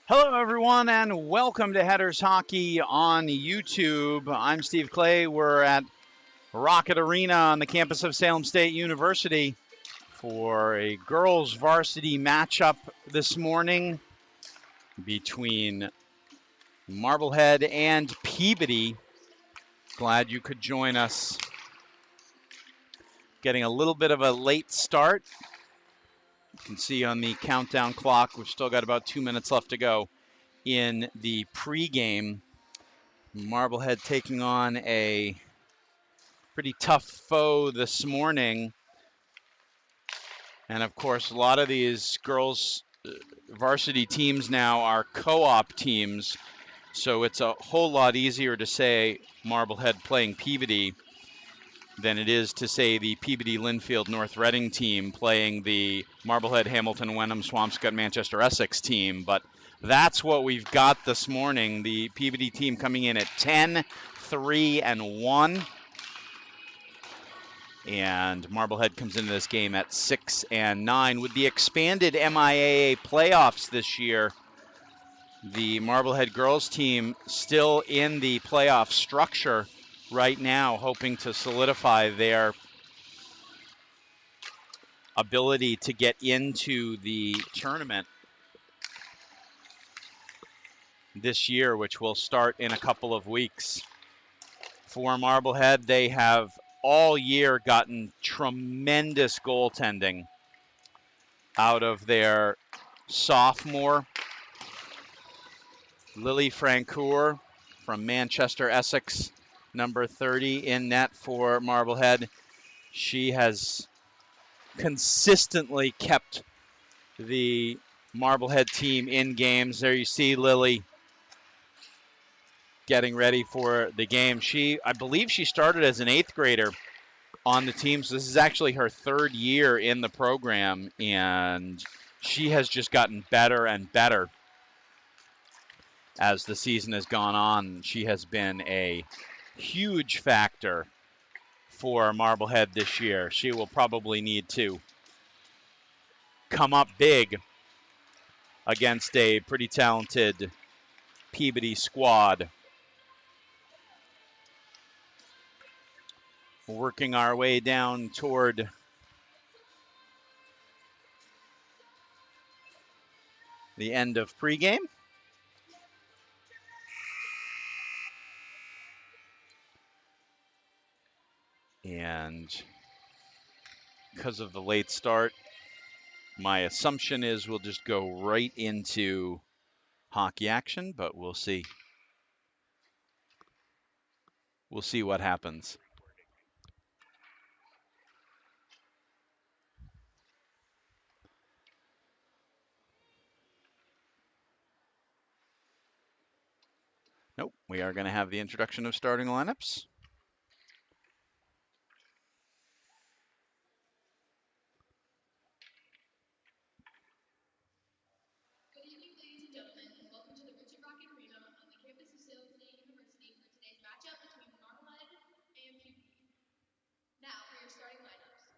Hello, everyone, and welcome to Headers Hockey on YouTube. I'm Steve Clay. We're at Rockett Arena on the campus of Salem State University for a girls' varsity matchup this morning between Marblehead and Peabody. Glad you could join us. Getting a little bit of a late start. You can see on the countdown clock, we've still got about 2 minutes left to go in the pregame. Marblehead taking on a pretty tough foe this morning. And of course, a lot of these girls' varsity teams now are co-op teams. So it's a whole lot easier to say Marblehead playing Peabody than it is to say the Peabody Linfield North Reading team playing the Marblehead Hamilton Wenham Swampscott Manchester Essex team. But that's what we've got this morning. The Peabody team coming in at 10-3-1. And Marblehead comes into this game at 6-9. With the expanded MIAA playoffs this year, the Marblehead girls team still in the playoff structure right now, hoping to solidify their ability to get into the tournament this year, which will start in a couple of weeks. For Marblehead, they have all year gotten tremendous goaltending out of their sophomore, Lily Francoeur from Manchester, Essex, number 30 in net for Marblehead. She has consistently kept the Marblehead team in games. There you see Lily getting ready for the game. I believe she started as an 8th grader on the team, so this is actually her 3rd year in the program, and she has just gotten better and better as the season has gone on. She has been a huge factor for Marblehead this year. She will probably need to come up big against a pretty talented Peabody squad. Working our way down toward the end of pregame. And because of the late start, my assumption is we'll just go right into hockey action, but we'll see. We'll see what happens. Nope, we are going to have the introduction of starting lineups. Good evening, ladies and gentlemen, and welcome to the Rockett Arena on the campus of Salem State University for today's matchup between Marblehead and Peabody. Now for your starting lineups.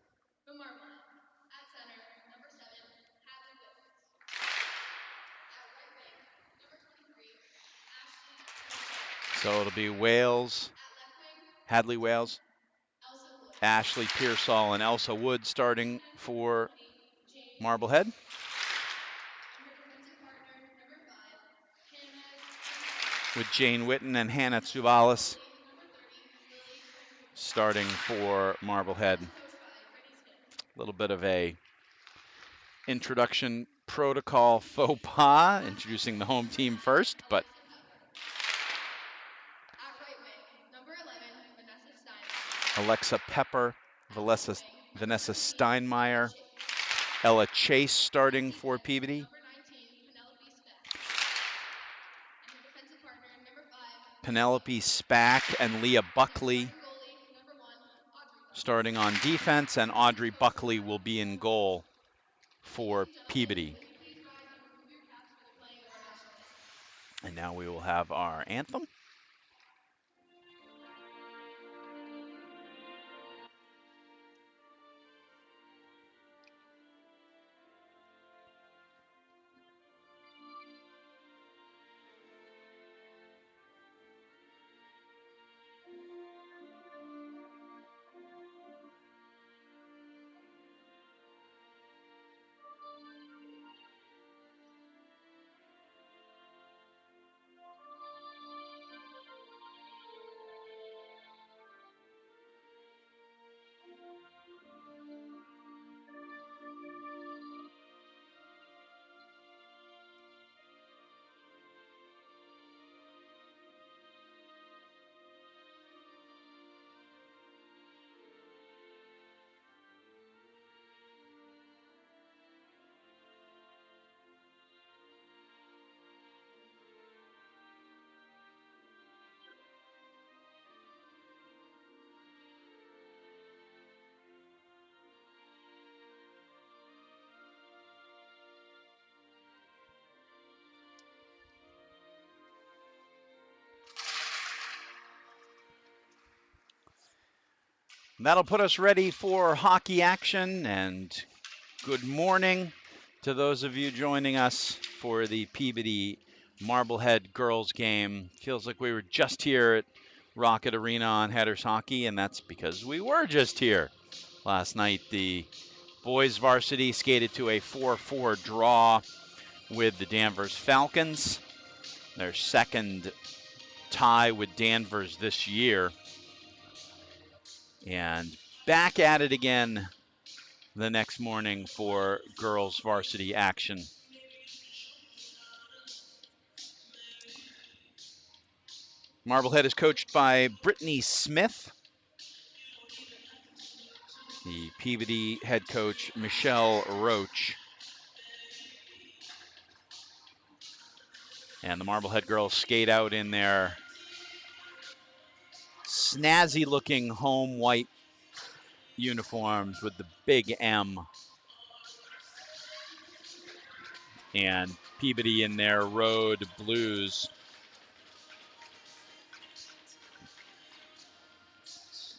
For Marblehead, at center, number 7, Hadley Wilkins. At right wing, number 23, Ashley. So it'll be Wales, Hadley Wales, Ashley Pearsall, and Elsa Wood starting for Marblehead. With Jane Witten and Hannah Tsubalis starting for Marblehead. A little bit of a introduction protocol faux pas, introducing the home team first, but Alexa Pepper, Vanessa Steinmeier, Ella Chase starting for Peabody. Penelope Spack and Leah Buckley starting on defense, and Audrey Buckley will be in goal for Peabody. And now we will have our anthem. That'll put us ready for hockey action, and good morning to those of you joining us for the Peabody Marblehead girls game. Feels like we were just here at Rockett Arena on Headers Hockey, and that's because we were just here. Last night, the boys varsity skated to a 4-4 draw with the Danvers Falcons, their second tie with Danvers this year. And back at it again the next morning for girls varsity action. Marblehead is coached by Brittany Smith. The Peabody head coach, Michelle Roach. And the Marblehead girls skate out in their snazzy looking home white uniforms with the big M. And Peabody in their road blues.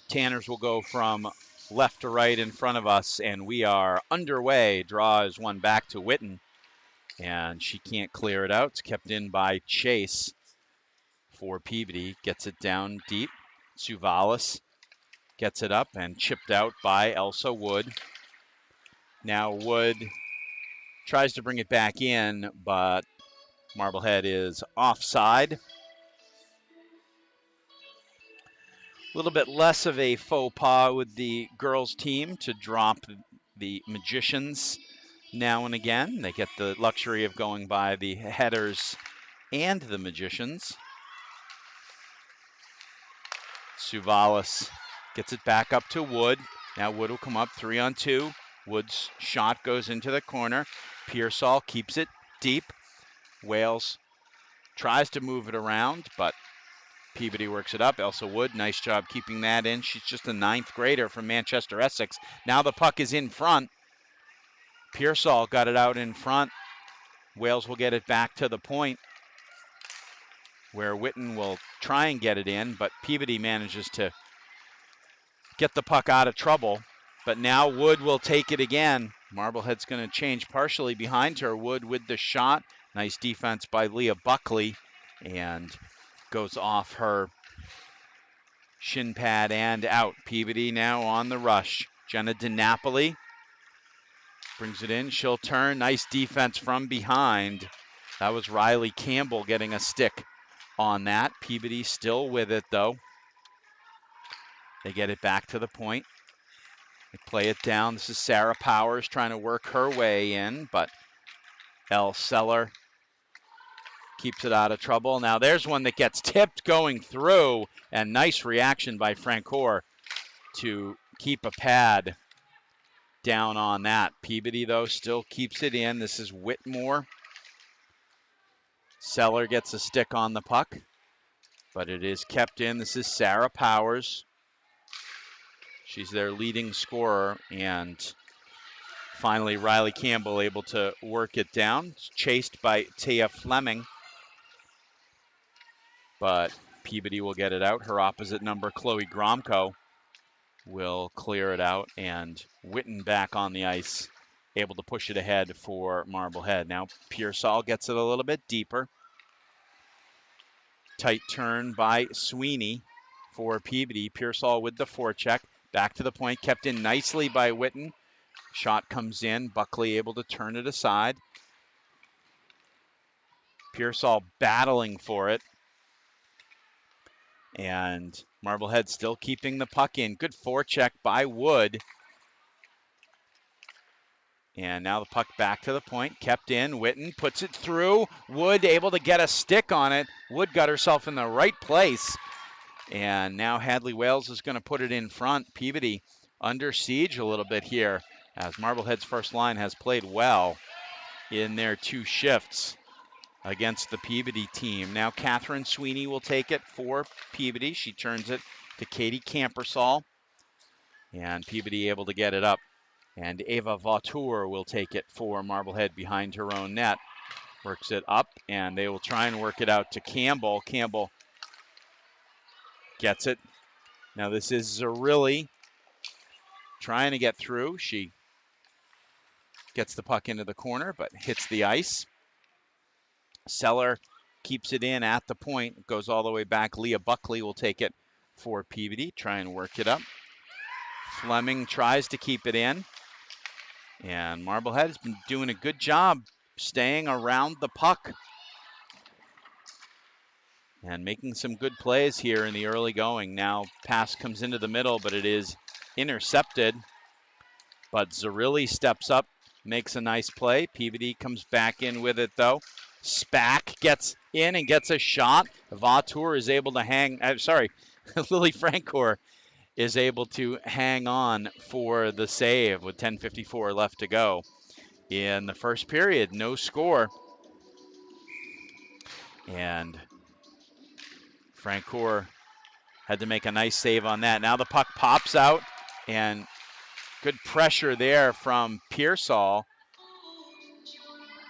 Tanners will go from left to right in front of us, and we are underway. Draws one back to Witten, and she can't clear it out. It's kept in by Chase for Peabody. Gets it down deep. Suvalis gets it up and chipped out by Elsa Wood. Now Wood tries to bring it back in, but Marblehead is offside. A little bit less of a faux pas with the girls' team to drop the Magicians now and again. They get the luxury of going by the Headers and the Magicians. Suvalis gets it back up to Wood. Now Wood will come up 3-on-2. Wood's shot goes into the corner. Pearsall keeps it deep. Wales tries to move it around, but Peabody works it up. Elsa Wood, nice job keeping that in. She's just a ninth grader from Manchester, Essex. Now the puck is in front. Pearsall got it out in front. Wales will get it back to the point where Witten will try and get it in, but Peabody manages to get the puck out of trouble. But now Wood will take it again. Marblehead's going to change partially behind her. Wood with the shot. Nice defense by Leah Buckley, and goes off her shin pad and out. Peabody now on the rush. Jenna DiNapoli brings it in. She'll turn. Nice defense from behind. That was Riley Campbell getting a stick on that. Peabody still with it, though. They get it back to the point. They play it down. This is Sarah Powers trying to work her way in, but Elle Seller keeps it out of trouble. Now there's one that gets tipped going through, and nice reaction by Francoeur to keep a pad down on that. Peabody, though, still keeps it in. This is Whitmore. Seller gets a stick on the puck, but it is kept in. This is Sarah Powers. She's their leading scorer, and finally Riley Campbell able to work it down. It's chased by Taya Fleming, but Peabody will get it out. Her opposite number, Chloe Gromko, will clear it out, and Witten back on the ice, able to push it ahead for Marblehead. Now Pearsall gets it a little bit deeper. Tight turn by Sweeney for Peabody. Pearsall with the forecheck. Back to the point, kept in nicely by Witten. Shot comes in. Buckley able to turn it aside. Pearsall battling for it. And Marblehead still keeping the puck in. Good forecheck by Wood. And now the puck back to the point. Kept in. Witten puts it through. Wood able to get a stick on it. Wood got herself in the right place. And now Hadley Wales is going to put it in front. Peabody under siege a little bit here, as Marblehead's first line has played well in their two shifts against the Peabody team. Now Catherine Sweeney will take it for Peabody. She turns it to Katie Campersall, and Peabody able to get it up. And Ava Vautour will take it for Marblehead behind her own net. Works it up, and they will try and work it out to Campbell. Campbell gets it. Now this is Zerilli trying to get through. She gets the puck into the corner, but hits the ice. Seller keeps it in at the point. It goes all the way back. Leah Buckley will take it for Peabody. Try and work it up. Fleming tries to keep it in. And Marblehead has been doing a good job staying around the puck and making some good plays here in the early going. Now pass comes into the middle, but it is intercepted. But Zerilli steps up, makes a nice play. Peabody comes back in with it, though. Spack gets in and gets a shot. Vautour is able to Lily Francoeur is able to hang on for the save with 10:54 left to go in the first period. No score. And Francoeur had to make a nice save on that. Now the puck pops out, and good pressure there from Pearsall.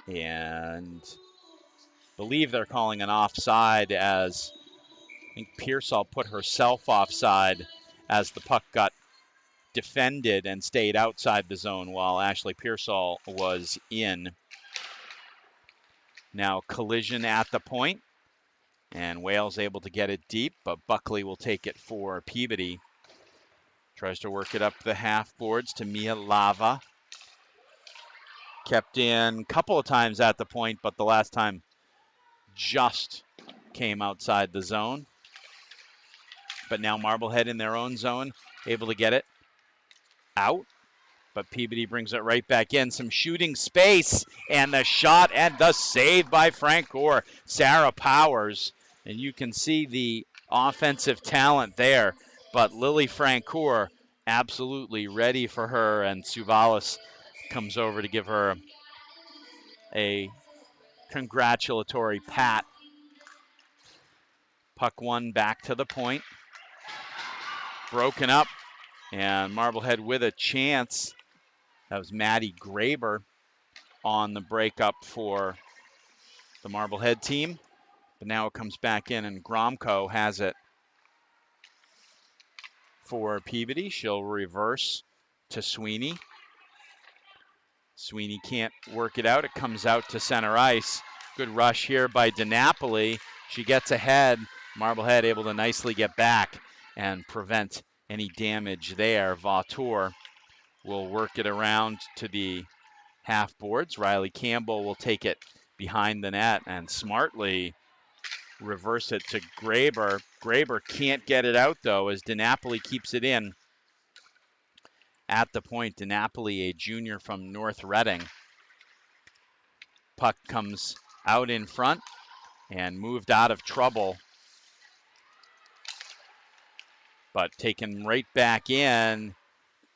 And believe they're calling an offside, as I think Pearsall put herself offside as the puck got defended and stayed outside the zone while Ashley Pearsall was in. Now collision at the point, and Wales able to get it deep, but Buckley will take it for Peabody. Tries to work it up the half boards to Mia Lava. Kept in a couple of times at the point, but the last time just came outside the zone. But now Marblehead in their own zone, able to get it out. But Peabody brings it right back in. Some shooting space, and the shot and the save by Francoeur. Sarah Powers, and you can see the offensive talent there. But Lily Francoeur absolutely ready for her, and Suvalis comes over to give her a congratulatory pat. Puck one back to the point. Broken up, and Marblehead with a chance. That was Maddie Graber on the breakup for the Marblehead team. But now it comes back in, and Gromko has it for Peabody. She'll reverse to Sweeney. Sweeney can't work it out. It comes out to center ice. Good rush here by DiNapoli. She gets ahead. Marblehead able to nicely get back and prevent any damage there. Vautour will work it around to the half boards. Riley Campbell will take it behind the net and smartly reverse it to Graber. Graber can't get it out, though, as DiNapoli keeps it in. At the point, DiNapoli, a junior from North Reading. Puck comes out in front and moved out of trouble, but taken right back in.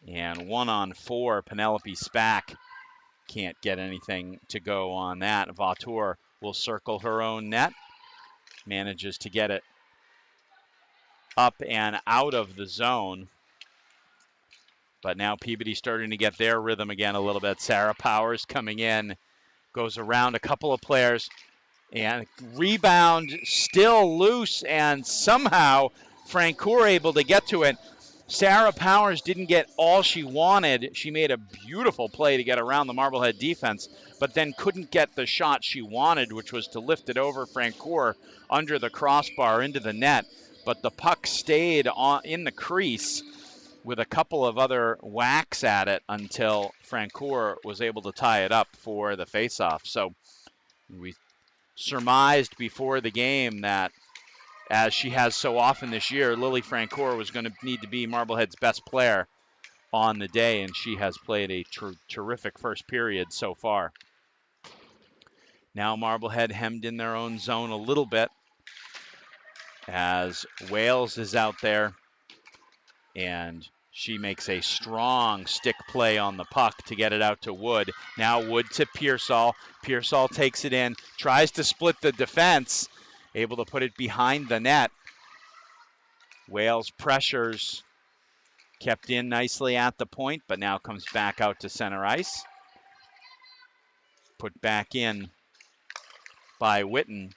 And 1-on-4, Penelope Spack can't get anything to go on that. Vautour will circle her own net, manages to get it up and out of the zone. But now Peabody starting to get their rhythm again a little bit. Sarah Powers coming in, goes around a couple of players, and rebound still loose, and somehow Francoeur able to get to it. Sarah Powers didn't get all she wanted. She made a beautiful play to get around the Marblehead defense, but then couldn't get the shot she wanted, which was to lift it over Francoeur under the crossbar into the net. But the puck stayed in the crease with a couple of other whacks at it until Francoeur was able to tie it up for the faceoff. So we surmised before the game that, as she has so often this year, Lily Francoeur was going to need to be Marblehead's best player on the day, and she has played a terrific first period so far. Now Marblehead hemmed in their own zone a little bit as Wales is out there, and she makes a strong stick play on the puck to get it out to Wood. Now Wood to Pearsall. Pearsall takes it in, tries to split the defense, able to put it behind the net. Wales pressures, kept in nicely at the point, but now comes back out to center ice. Put back in by Witten.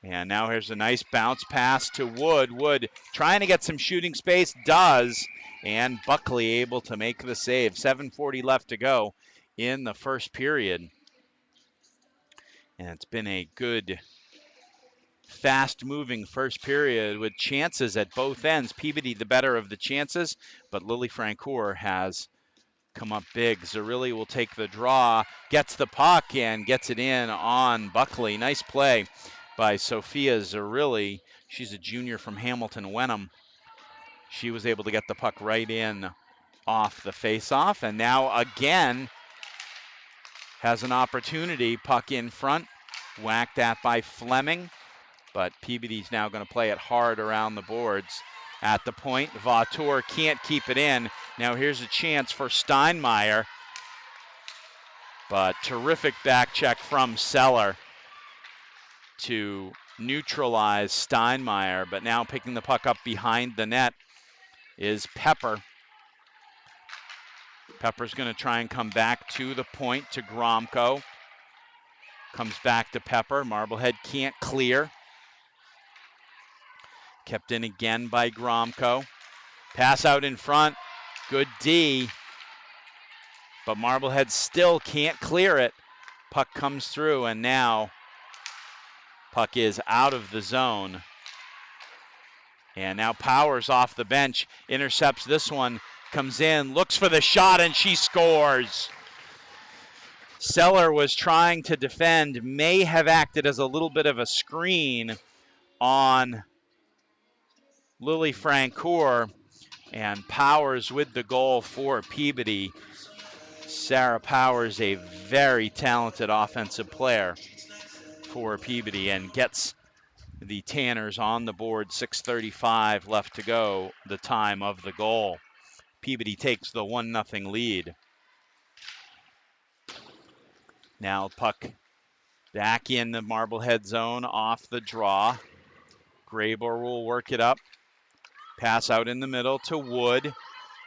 And now here's a nice bounce pass to Wood. Wood trying to get some shooting space, does. And Buckley able to make the save. 7:40 left to go in the first period. And it's been a good, fast-moving first period with chances at both ends. Peabody the better of the chances, but Lily Francoeur has come up big. Zerilli will take the draw, gets the puck, and gets it in on Buckley. Nice play by Sophia Zerilli. She's a junior from Hamilton Wenham. She was able to get the puck right in off the faceoff, and now again has an opportunity. Puck in front, whacked at by Fleming, but Peabody's now going to play it hard around the boards. At the point, Vautour can't keep it in. Now here's a chance for Steinmeier, but terrific back check from Seller to neutralize Steinmeier, but now picking the puck up behind the net is Pepper. Pepper's going to try and come back to the point to Gromko. Comes back to Pepper. Marblehead can't clear. Kept in again by Gromko. Pass out in front. Good D. But Marblehead still can't clear it. Puck comes through, and now puck is out of the zone. And now Powers off the bench, intercepts this one, comes in, looks for the shot, and she scores. Seller was trying to defend, may have acted as a little bit of a screen on Lily Francoeur, and Powers with the goal for Peabody. Sarah Powers, a very talented offensive player for Peabody, and gets the Tanners on the board. 6:35 left to go, the time of the goal. Peabody takes the 1-0 lead. Now puck back in the Marblehead zone off the draw. Graybar will work it up. Pass out in the middle to Wood.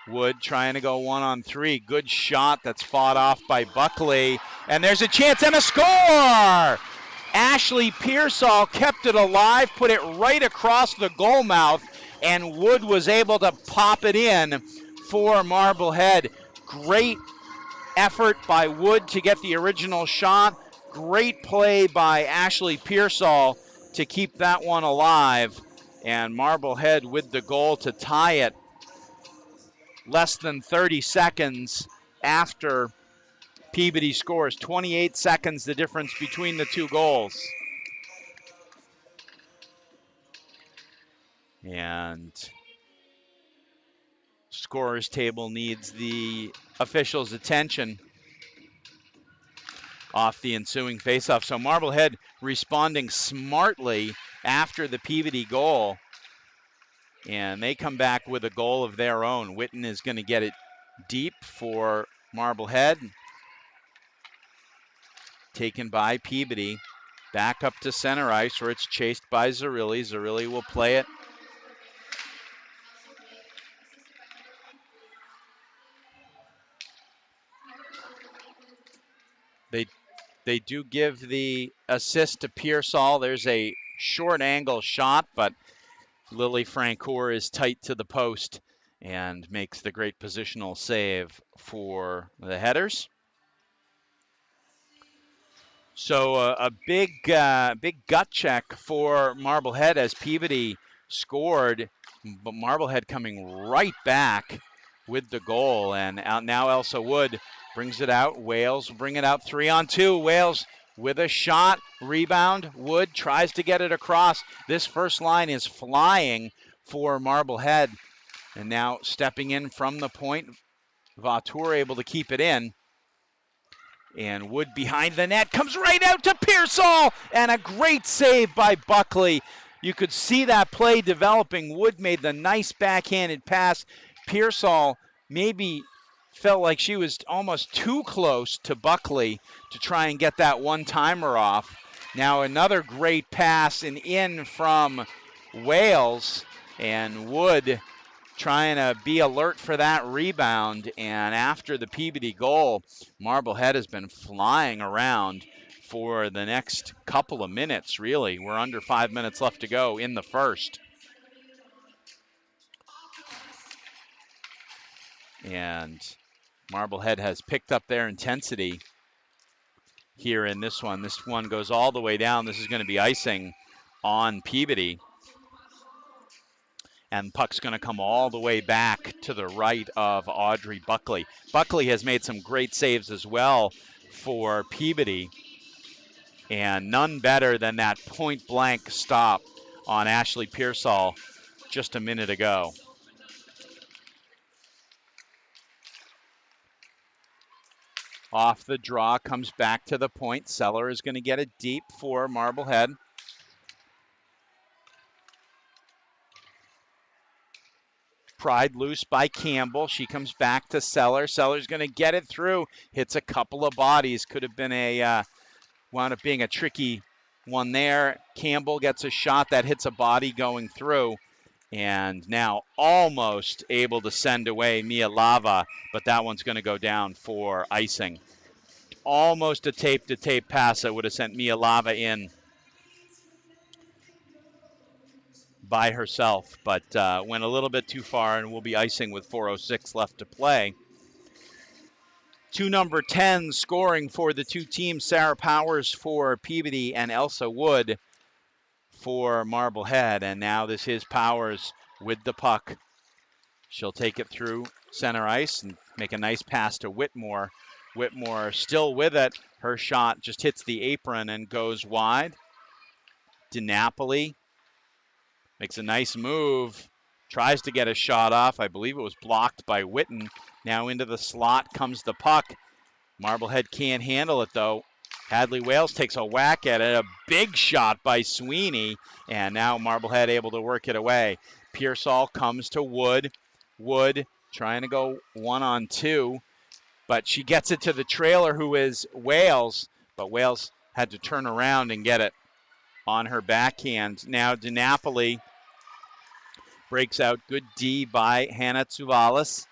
Wood trying to go 1-on-3. Good shot that's fought off by Buckley. And there's a chance and a score! Ashley Pearsall kept it alive, put it right across the goal mouth, and Wood was able to pop it in for Marblehead. Great effort by Wood to get the original shot. Great play by Ashley Pearsall to keep that one alive. And Marblehead with the goal to tie it less than 30 seconds after Peabody scores. 28 seconds the difference between the two goals. And scorer's table needs the officials' attention off the ensuing faceoff. So Marblehead responding smartly after the Peabody goal. And they come back with a goal of their own. Witten is going to get it deep for Marblehead. Taken by Peabody. Back up to center ice where it's chased by Zerilli. Zerilli will play it. They do give the assist to Pearsall. There's a short angle shot, but Lily Francoeur is tight to the post and makes the great positional save for the headers. So a big gut check for Marblehead as Peabody scored, but Marblehead coming right back with the goal. And out now Elsa Wood brings it out. Wales bring it out 3-on-2. Wales with a shot, rebound. Wood tries to get it across. This first line is flying for Marblehead. And now stepping in from the point, Vautour able to keep it in. And Wood behind the net, comes right out to Pearsall, and a great save by Buckley. You could see that play developing. Wood made the nice backhanded pass. Pearsall maybe felt like she was almost too close to Buckley to try and get that one-timer off. Now another great pass and in from Wales, and Wood trying to be alert for that rebound. And after the Peabody goal, Marblehead has been flying around for the next couple of minutes, really. We're under 5 minutes left to go in the first. And Marblehead has picked up their intensity here in this one. This one goes all the way down. This is going to be icing on Peabody. And puck's going to come all the way back to the right of Audrey Buckley. Buckley has made some great saves as well for Peabody. And none better than that point-blank stop on Ashley Pearsall just a minute ago. Off the draw, comes back to the point. Seller is going to get it deep for Marblehead. Pried loose by Campbell. She comes back to Seller. Seller's going to get it through. Hits a couple of bodies. Could have been wound up being a tricky one there. Campbell gets a shot that hits a body going through. And now almost able to send away Mia Lava, but that one's going to go down for icing. Almost a tape-to-tape pass that would have sent Mia Lava in by herself, but went a little bit too far and will be icing with 4:06 left to play. Two number 10s scoring for the two teams, Sarah Powers for Peabody and Elsa Wood for Marblehead. And now this is Powers with the puck. She'll take it through center ice and make a nice pass to Whitmore. Whitmore still with it. Her shot just hits the apron and goes wide. DiNapoli makes a nice move. Tries to get a shot off. I believe it was blocked by Witten. Now into the slot comes the puck. Marblehead can't handle it, though. Hadley Wales takes a whack at it. A big shot by Sweeney. And now Marblehead able to work it away. Pearsall comes to Wood. Wood trying to go 1-on-2. But she gets it to the trailer, who is Wales. But Wales had to turn around and get it on her backhand. Now DiNapoli breaks out. Good D by Hannah Tsouvalis.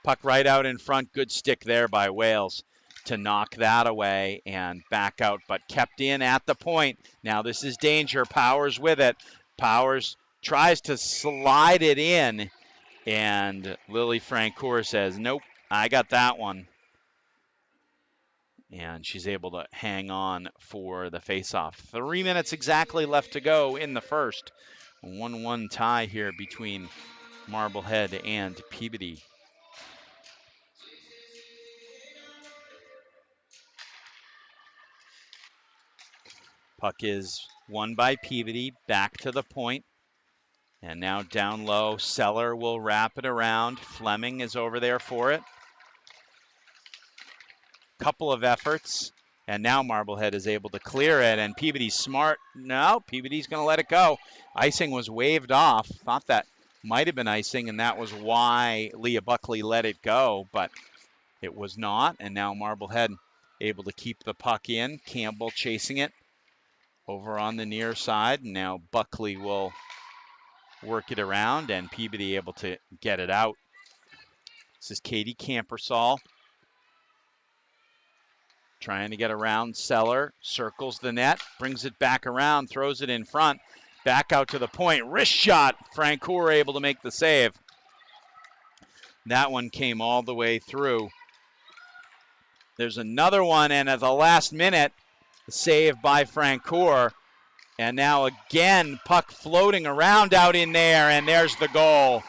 Puck right out in front. Good stick there by Wales to knock that away and back out, but kept in at the point. Now this is danger. Powers with it. Powers tries to slide it in, and Lily Francoeur says, nope, I got that one. And she's able to hang on for the faceoff. 3 minutes exactly left to go in the first. 1-1 tie here between Marblehead and Peabody. Puck is won by Peabody, back to the point. And now down low, Seller will wrap it around. Fleming is over there for it. Couple of efforts, and now Marblehead is able to clear it, and Peabody's smart. No, Peabody's going to let it go. Icing was waved off. Thought that might have been icing, and that was why Leah Buckley let it go, but it was not, and now Marblehead able to keep the puck in. Campbell chasing it over on the near side. Now Buckley will work it around, and Peabody able to get it out. This is Katie Campersall trying to get around Seller, circles the net, brings it back around, throws it in front, back out to the point, wrist shot. Francoeur able to make the save. That one came all the way through. There's another one, and at the last minute, the save by Francoeur. And now again, puck floating around out in there, and there's the goal.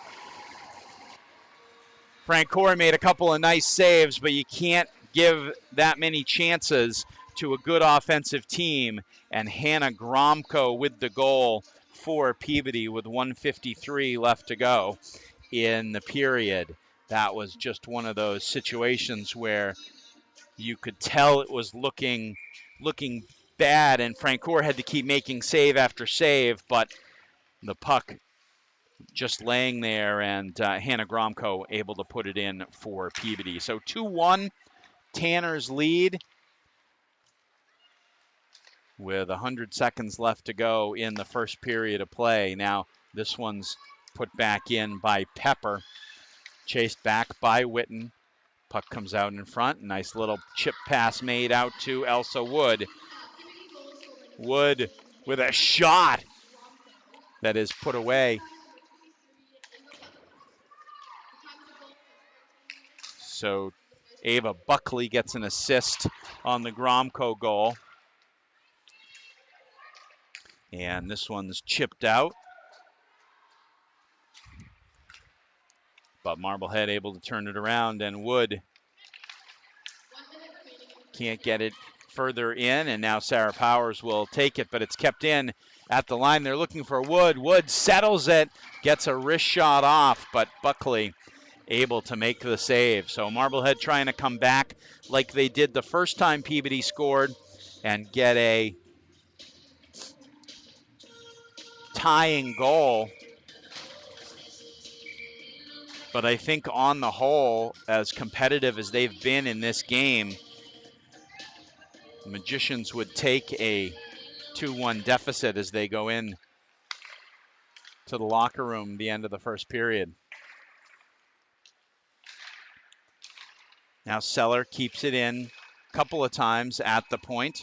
Francoeur made a couple of nice saves, but you can't give that many chances to a good offensive team. And Hannah Gromko with the goal for Peabody with 1:53 left to go in the period. That was just one of those situations where you could tell it was looking bad, and Francoeur had to keep making save after save, but the puck just laying there, and Hannah Gromko able to put it in for Peabody. So 2-1, Tanner's lead with 100 seconds left to go in the first period of play. Now this one's put back in by Pepper, chased back by Witten. Puck comes out in front. Nice little chip pass made out to Elsa Wood. Wood with a shot that is put away. So Ava Buckley gets an assist on the Gromko goal. And this one's chipped out. But Marblehead able to turn it around, and Wood can't get it further in, and now Sarah Powers will take it, but it's kept in at the line. They're looking for Wood. Wood settles it, gets a wrist shot off, but Buckley able to make the save. So Marblehead trying to come back like they did the first time Peabody scored and get a tying goal. But I think on the whole, as competitive as they've been in this game, the Magicians would take a 2-1 deficit as they go in to the locker room the end of the first period. Now Seller keeps it in a couple of times at the point.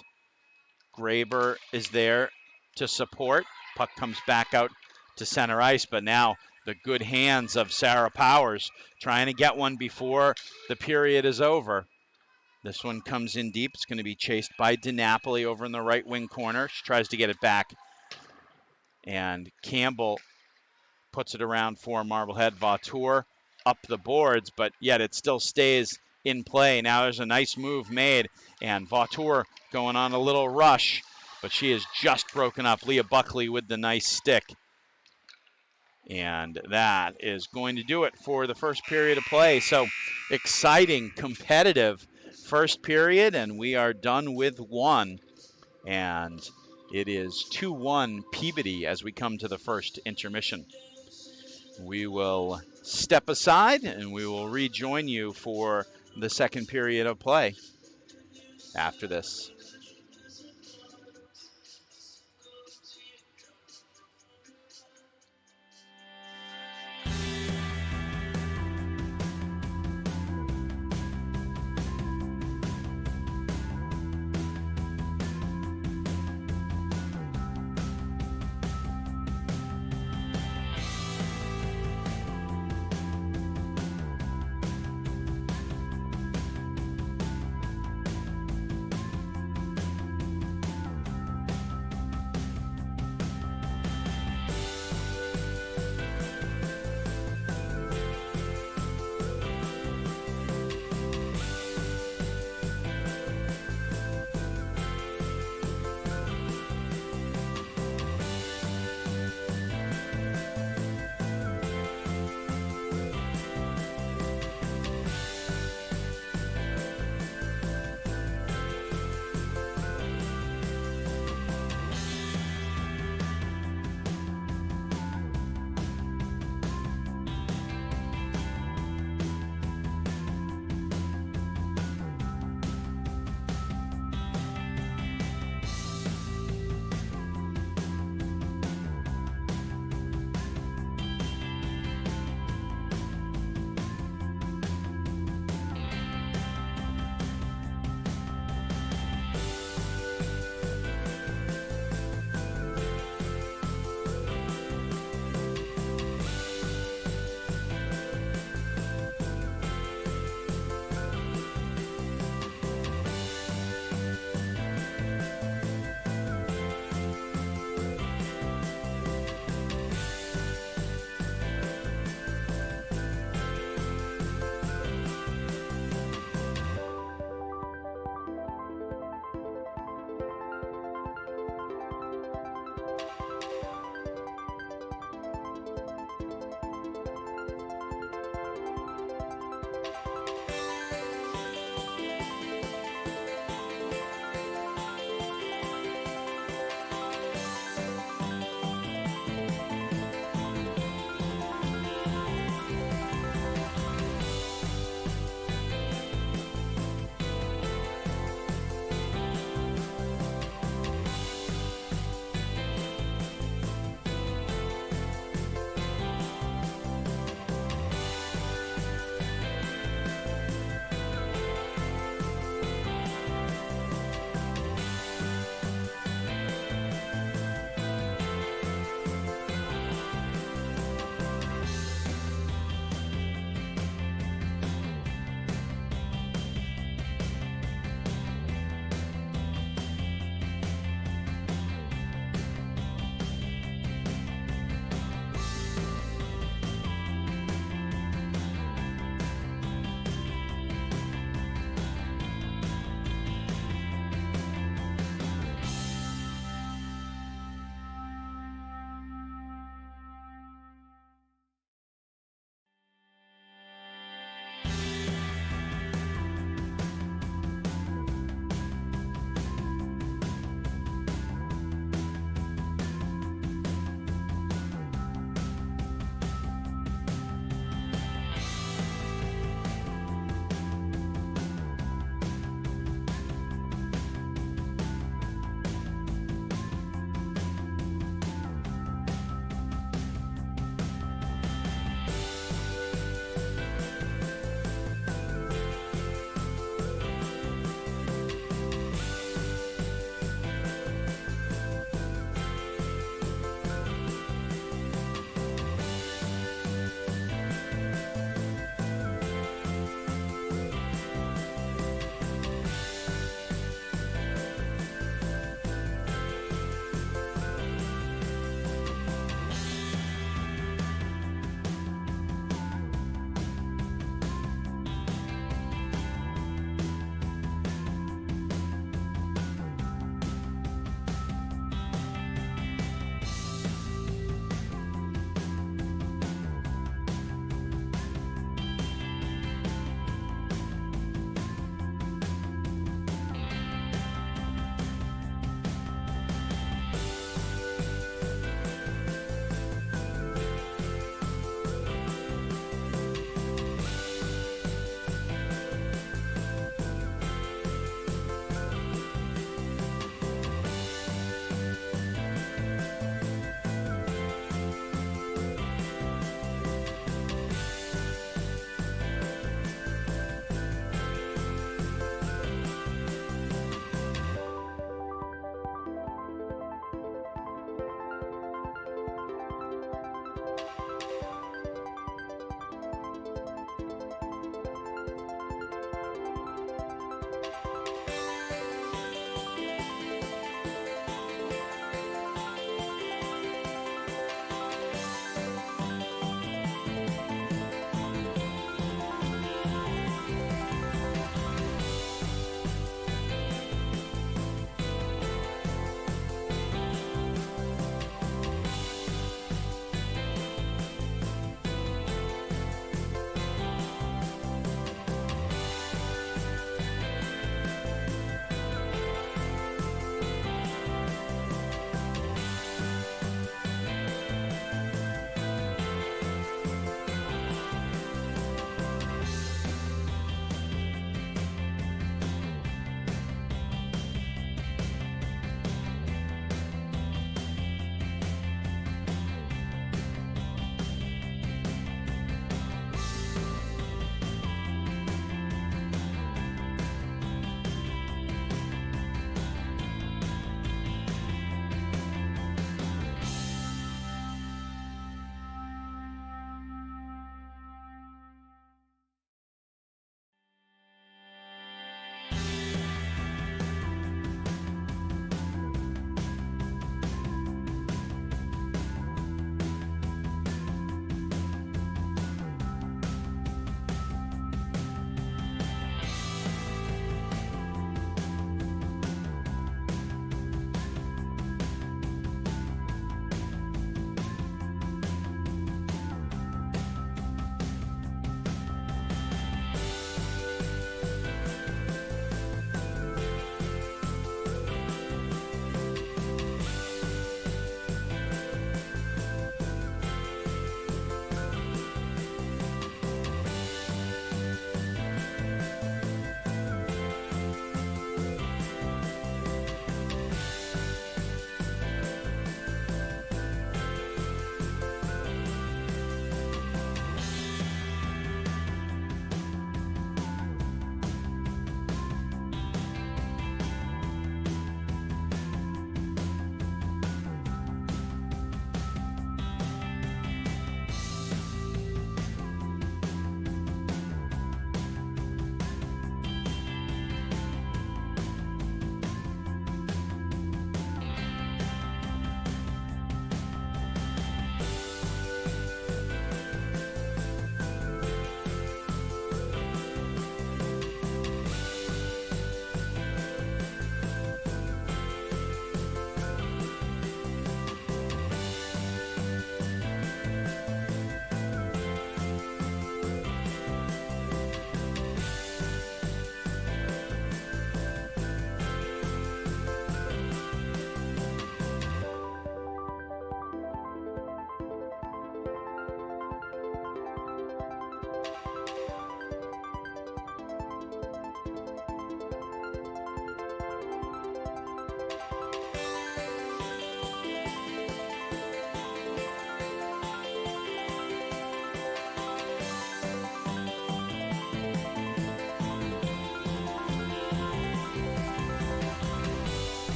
Graber is there to support. Puck comes back out to center ice, but now the good hands of Sarah Powers trying to get one before the period is over. This one comes in deep. It's going to be chased by DiNapoli over in the right wing corner. She tries to get it back, and Campbell puts it around for Marblehead. Vautour up the boards, but yet it still stays in play. Now there's a nice move made, and Vautour going on a little rush, but she is just broken up. Leah Buckley with the nice stick. And that is going to do it for the first period of play. So exciting, competitive first period, and we are done with one. And it is 2-1 Peabody as we come to the first intermission. We will step aside and we will rejoin you for the second period of play after this.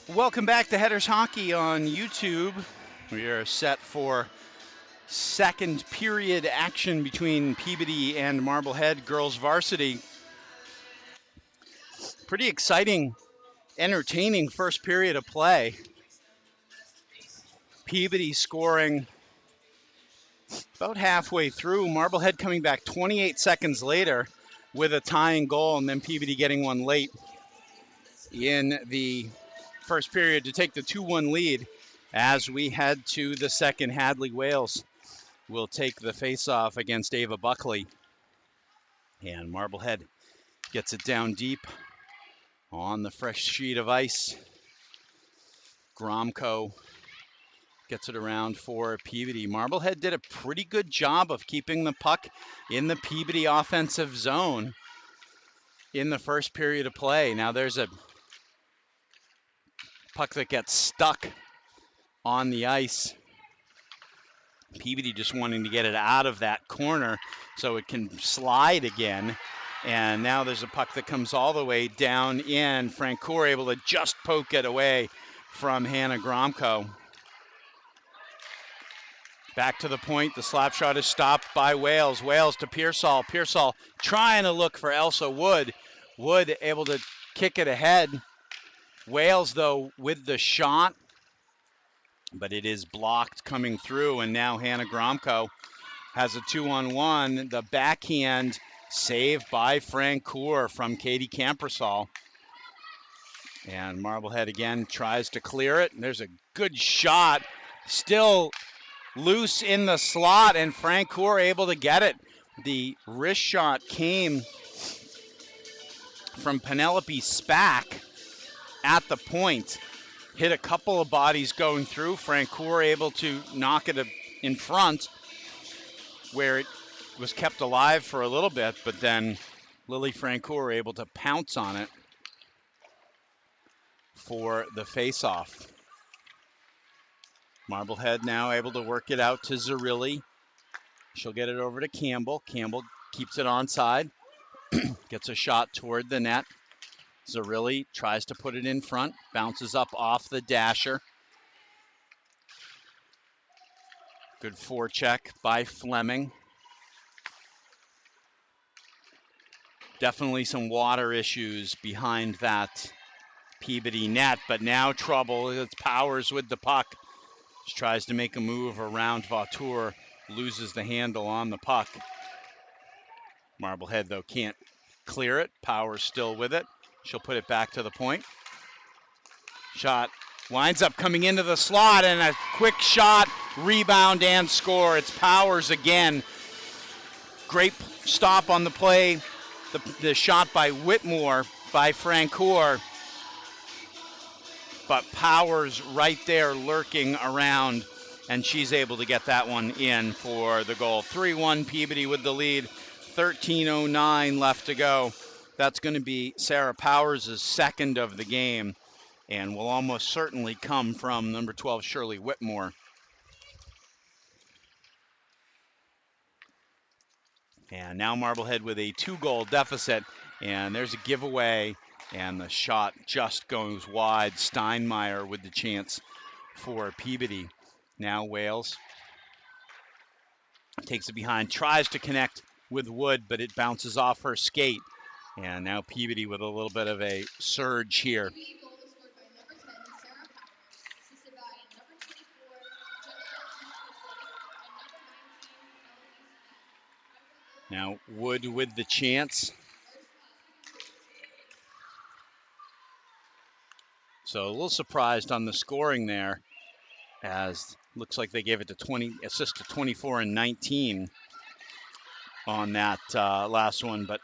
Welcome back to Headers Hockey on YouTube. We are set for second period action between Peabody and Marblehead girls varsity. Pretty exciting, entertaining first period of play. Peabody scoring about halfway through. Marblehead coming back 28 seconds later with a tying goal, and then Peabody getting one late in the first period to take the 2-1 lead. As we head to the second, Hadley Wales will take the face-off against Ava Buckley. And Marblehead gets it down deep on the fresh sheet of ice. Gromko gets it around for Peabody. Marblehead did a pretty good job of keeping the puck in the Peabody offensive zone in the first period of play. Now there's a puck that gets stuck on the ice. Peabody just wanting to get it out of that corner so it can slide again. And now there's a puck that comes all the way down in. Francoeur able to just poke it away from Hannah Gromko. Back to the point. The slap shot is stopped by Wales. Wales to Pearsall. Pearsall trying to look for Elsa Wood. Wood able to kick it ahead. Wales, though, with the shot, but it is blocked coming through. And now Hannah Gromko has a 2-on-1. The backhand saved by Francoeur from Katie Campersall. And Marblehead again tries to clear it. There's a good shot. Still loose in the slot, and Francoeur able to get it. The wrist shot came from Penelope Spack at the point. Hit a couple of bodies going through. Francoeur able to knock it in front, where it was kept alive for a little bit, but then Lily Francoeur able to pounce on it for the face-off. Marblehead now able to work it out to Zerilli. She'll get it over to Campbell. Campbell keeps it onside. Gets a shot toward the net. Zerilli tries to put it in front. Bounces up off the dasher. Good forecheck by Fleming. Definitely some water issues behind that Peabody net, but now trouble. It's Powers with the puck. She tries to make a move around Vautour, loses the handle on the puck. Marblehead, though, can't clear it. Powers still with it. She'll put it back to the point. Shot winds up coming into the slot, and a quick shot, rebound, and score. It's Powers again. Great stop on the play. The shot by Whitmore, by Francoeur. But Powers right there lurking around, and she's able to get that one in for the goal. 3-1 Peabody with the lead. 13:09 left to go. That's going to be Sarah Powers' second of the game, and will almost certainly come from number 12, Shirley Whitmore. And now Marblehead with a 2-goal deficit, and there's a giveaway, and the shot just goes wide. Steinmeier with the chance for Peabody. Now Wales takes it behind, tries to connect with Wood, but it bounces off her skate. And now Peabody with a little bit of a surge here. Now Wood with the chance. So a little surprised on the scoring there, as looks like they gave it to assist to 24 and 19 on that last one, but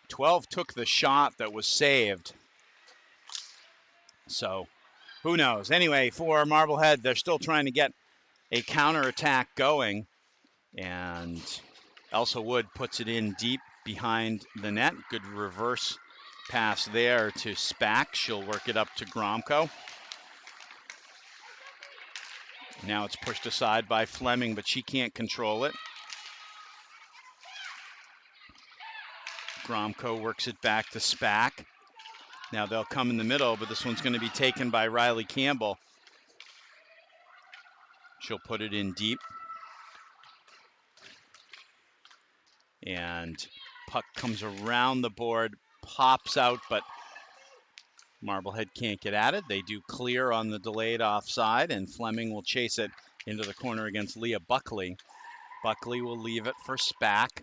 12 took the shot that was saved. So who knows? Anyway, for Marblehead, they're still trying to get a counterattack going, and Elsa Wood puts it in deep behind the net. Good reverse pass there to Spack. She'll work it up to Gromko. Now it's pushed aside by Fleming, but she can't control it. Gromko works it back to Spack. Now they'll come in the middle, but this one's going to be taken by Riley Campbell. She'll put it in deep. And puck comes around the board, pops out, but Marblehead can't get at it. They do clear on the delayed offside, and Fleming will chase it into the corner against Leah Buckley. Buckley will leave it for Spack.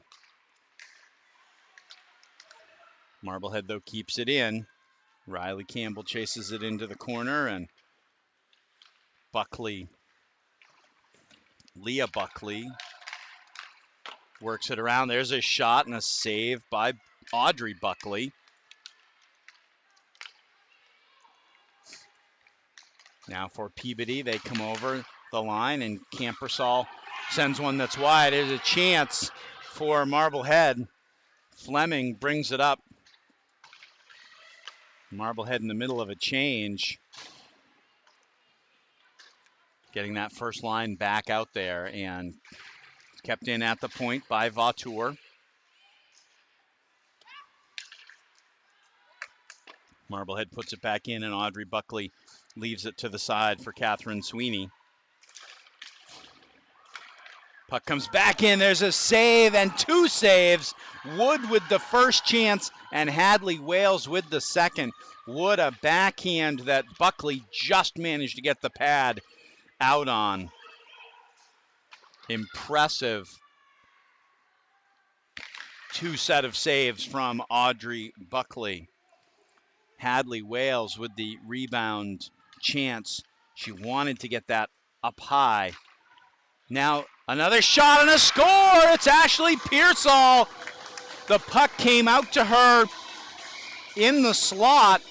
Marblehead, though, keeps it in. Riley Campbell chases it into the corner, and Buckley, Leah Buckley, works it around. There's a shot and a save by Audrey Buckley. Now for Peabody, they come over the line, and Campersall sends one that's wide. There's a chance for Marblehead. Fleming brings it up. Marblehead in the middle of a change. Getting that first line back out there, and kept in at the point by Vautour. Marblehead puts it back in, and Audrey Buckley leaves it to the side for Catherine Sweeney. Puck comes back in. There's a save and two saves. Wood with the first chance and Hadley Wales with the second. Wood a backhand that Buckley just managed to get the pad out on. Impressive two set of saves from Audrey Buckley. Hadley Wales with the rebound chance. She wanted to get that up high. Now another shot and a score. It's Ashley Pearsall. The puck came out to her in the slot,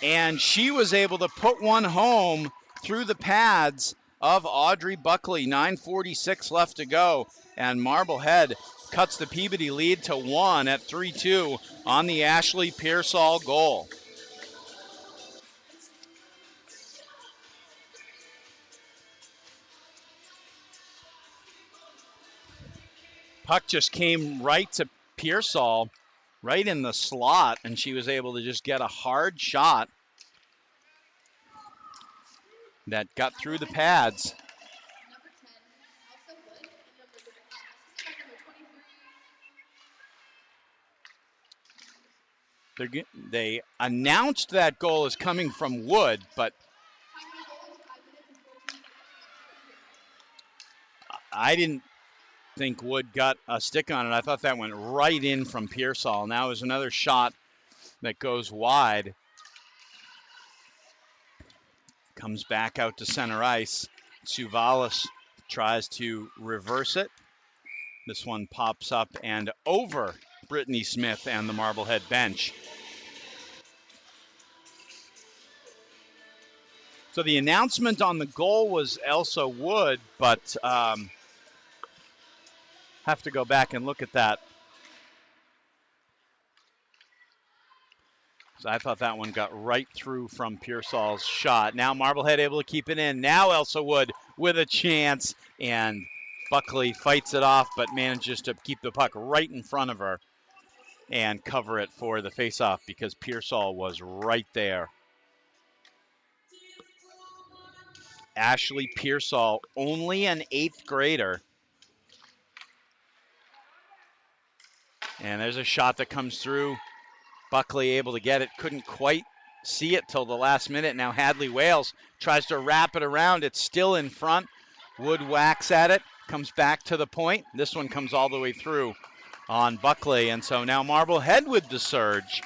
and she was able to put one home through the pads of Audrey Buckley. 9:46 left to go, and Marblehead cuts the Peabody lead to 1 at 3-2 on the Ashley Pearsall goal. Puck just came right to Pearsall, right in the slot, and she was able to just get a hard shot that got through the pads. They announced that goal is coming from Wood, but I didn't think Wood got a stick on it. I thought that went right in from Pearsall. Now is another shot that goes wide. Comes back out to center ice. Suvalis tries to reverse it. This one pops up and over Brittany Smith and the Marblehead bench. So the announcement on the goal was Elsa Wood, but have to go back and look at that. So I thought that one got right through from Pearsall's shot. Now Marblehead able to keep it in. Now Elsa Wood with a chance, and Buckley fights it off, but manages to keep the puck right in front of her and cover it for the faceoff because Pearsall was right there. Ashley Pearsall, only an 8th grader. And there's a shot that comes through. Buckley able to get it, couldn't quite see it till the last minute. Now Hadley Wales tries to wrap it around. It's still in front. Wood whacks at it, comes back to the point. This one comes all the way through on Buckley. And so now Marblehead with the surge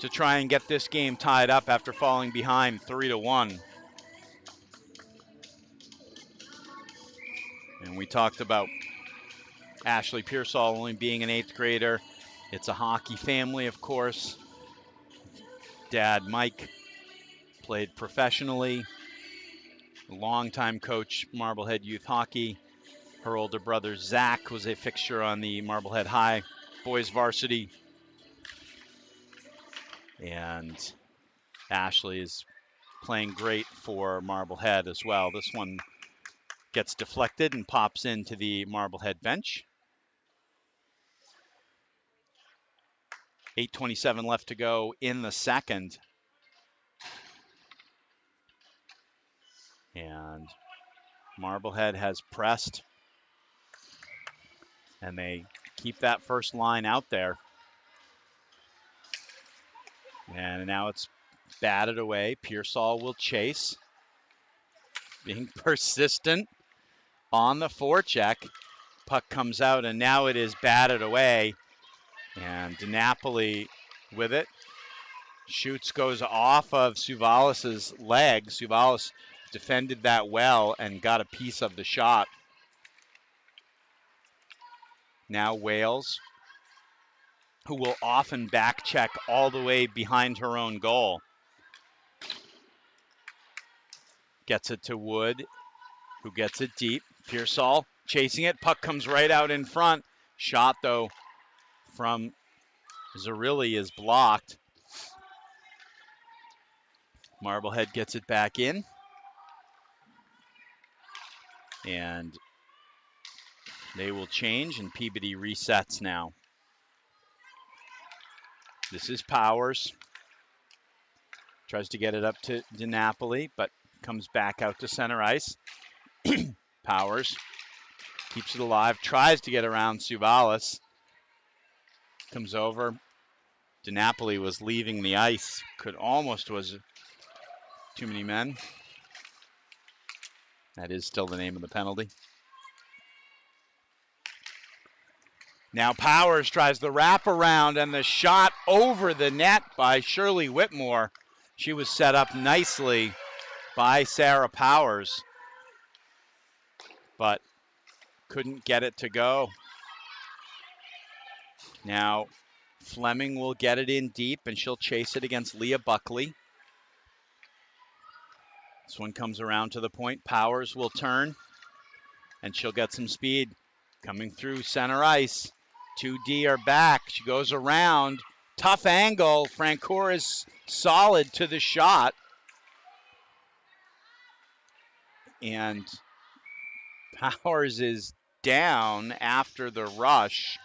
to try and get this game tied up after falling behind 3-1. And we talked about Ashley Pearsall only being an 8th grader. It's a hockey family, of course. Dad, Mike, played professionally. Longtime coach, Marblehead Youth Hockey. Her older brother, Zach, was a fixture on the Marblehead High boys varsity. And Ashley is playing great for Marblehead as well. This one gets deflected and pops into the Marblehead bench. 8:27 left to go in the second. And Marblehead has pressed, and they keep that first line out there. And now it's batted away. Pearsall will chase, being persistent on the forecheck. Puck comes out, and now it is batted away. And DiNapoli with it. Shoots, goes off of Suvalis' leg. Suvalis defended that well and got a piece of the shot. Now Wales, who will often back check all the way behind her own goal. Gets it to Wood, who gets it deep. Pearsall chasing it. Puck comes right out in front. Shot, though, from Zerilli is blocked. Marblehead gets it back in. And they will change, and Peabody resets now. This is Powers. Tries to get it up to DiNapoli, but comes back out to center ice. Powers keeps it alive, tries to get around Suvalis. Comes over. DiNapoli was leaving the ice. Was too many men. That is still the name of the penalty. Now Powers tries the wraparound, and the shot over the net by Shirley Whitmore. She was set up nicely by Sarah Powers, but couldn't get it to go. Now Fleming will get it in deep, and she'll chase it against Leah Buckley. This one comes around to the point. Powers will turn, and she'll get some speed coming through center ice. 2D are back. She goes around. Tough angle. Francoeur is solid to the shot. And Powers is down after the rush.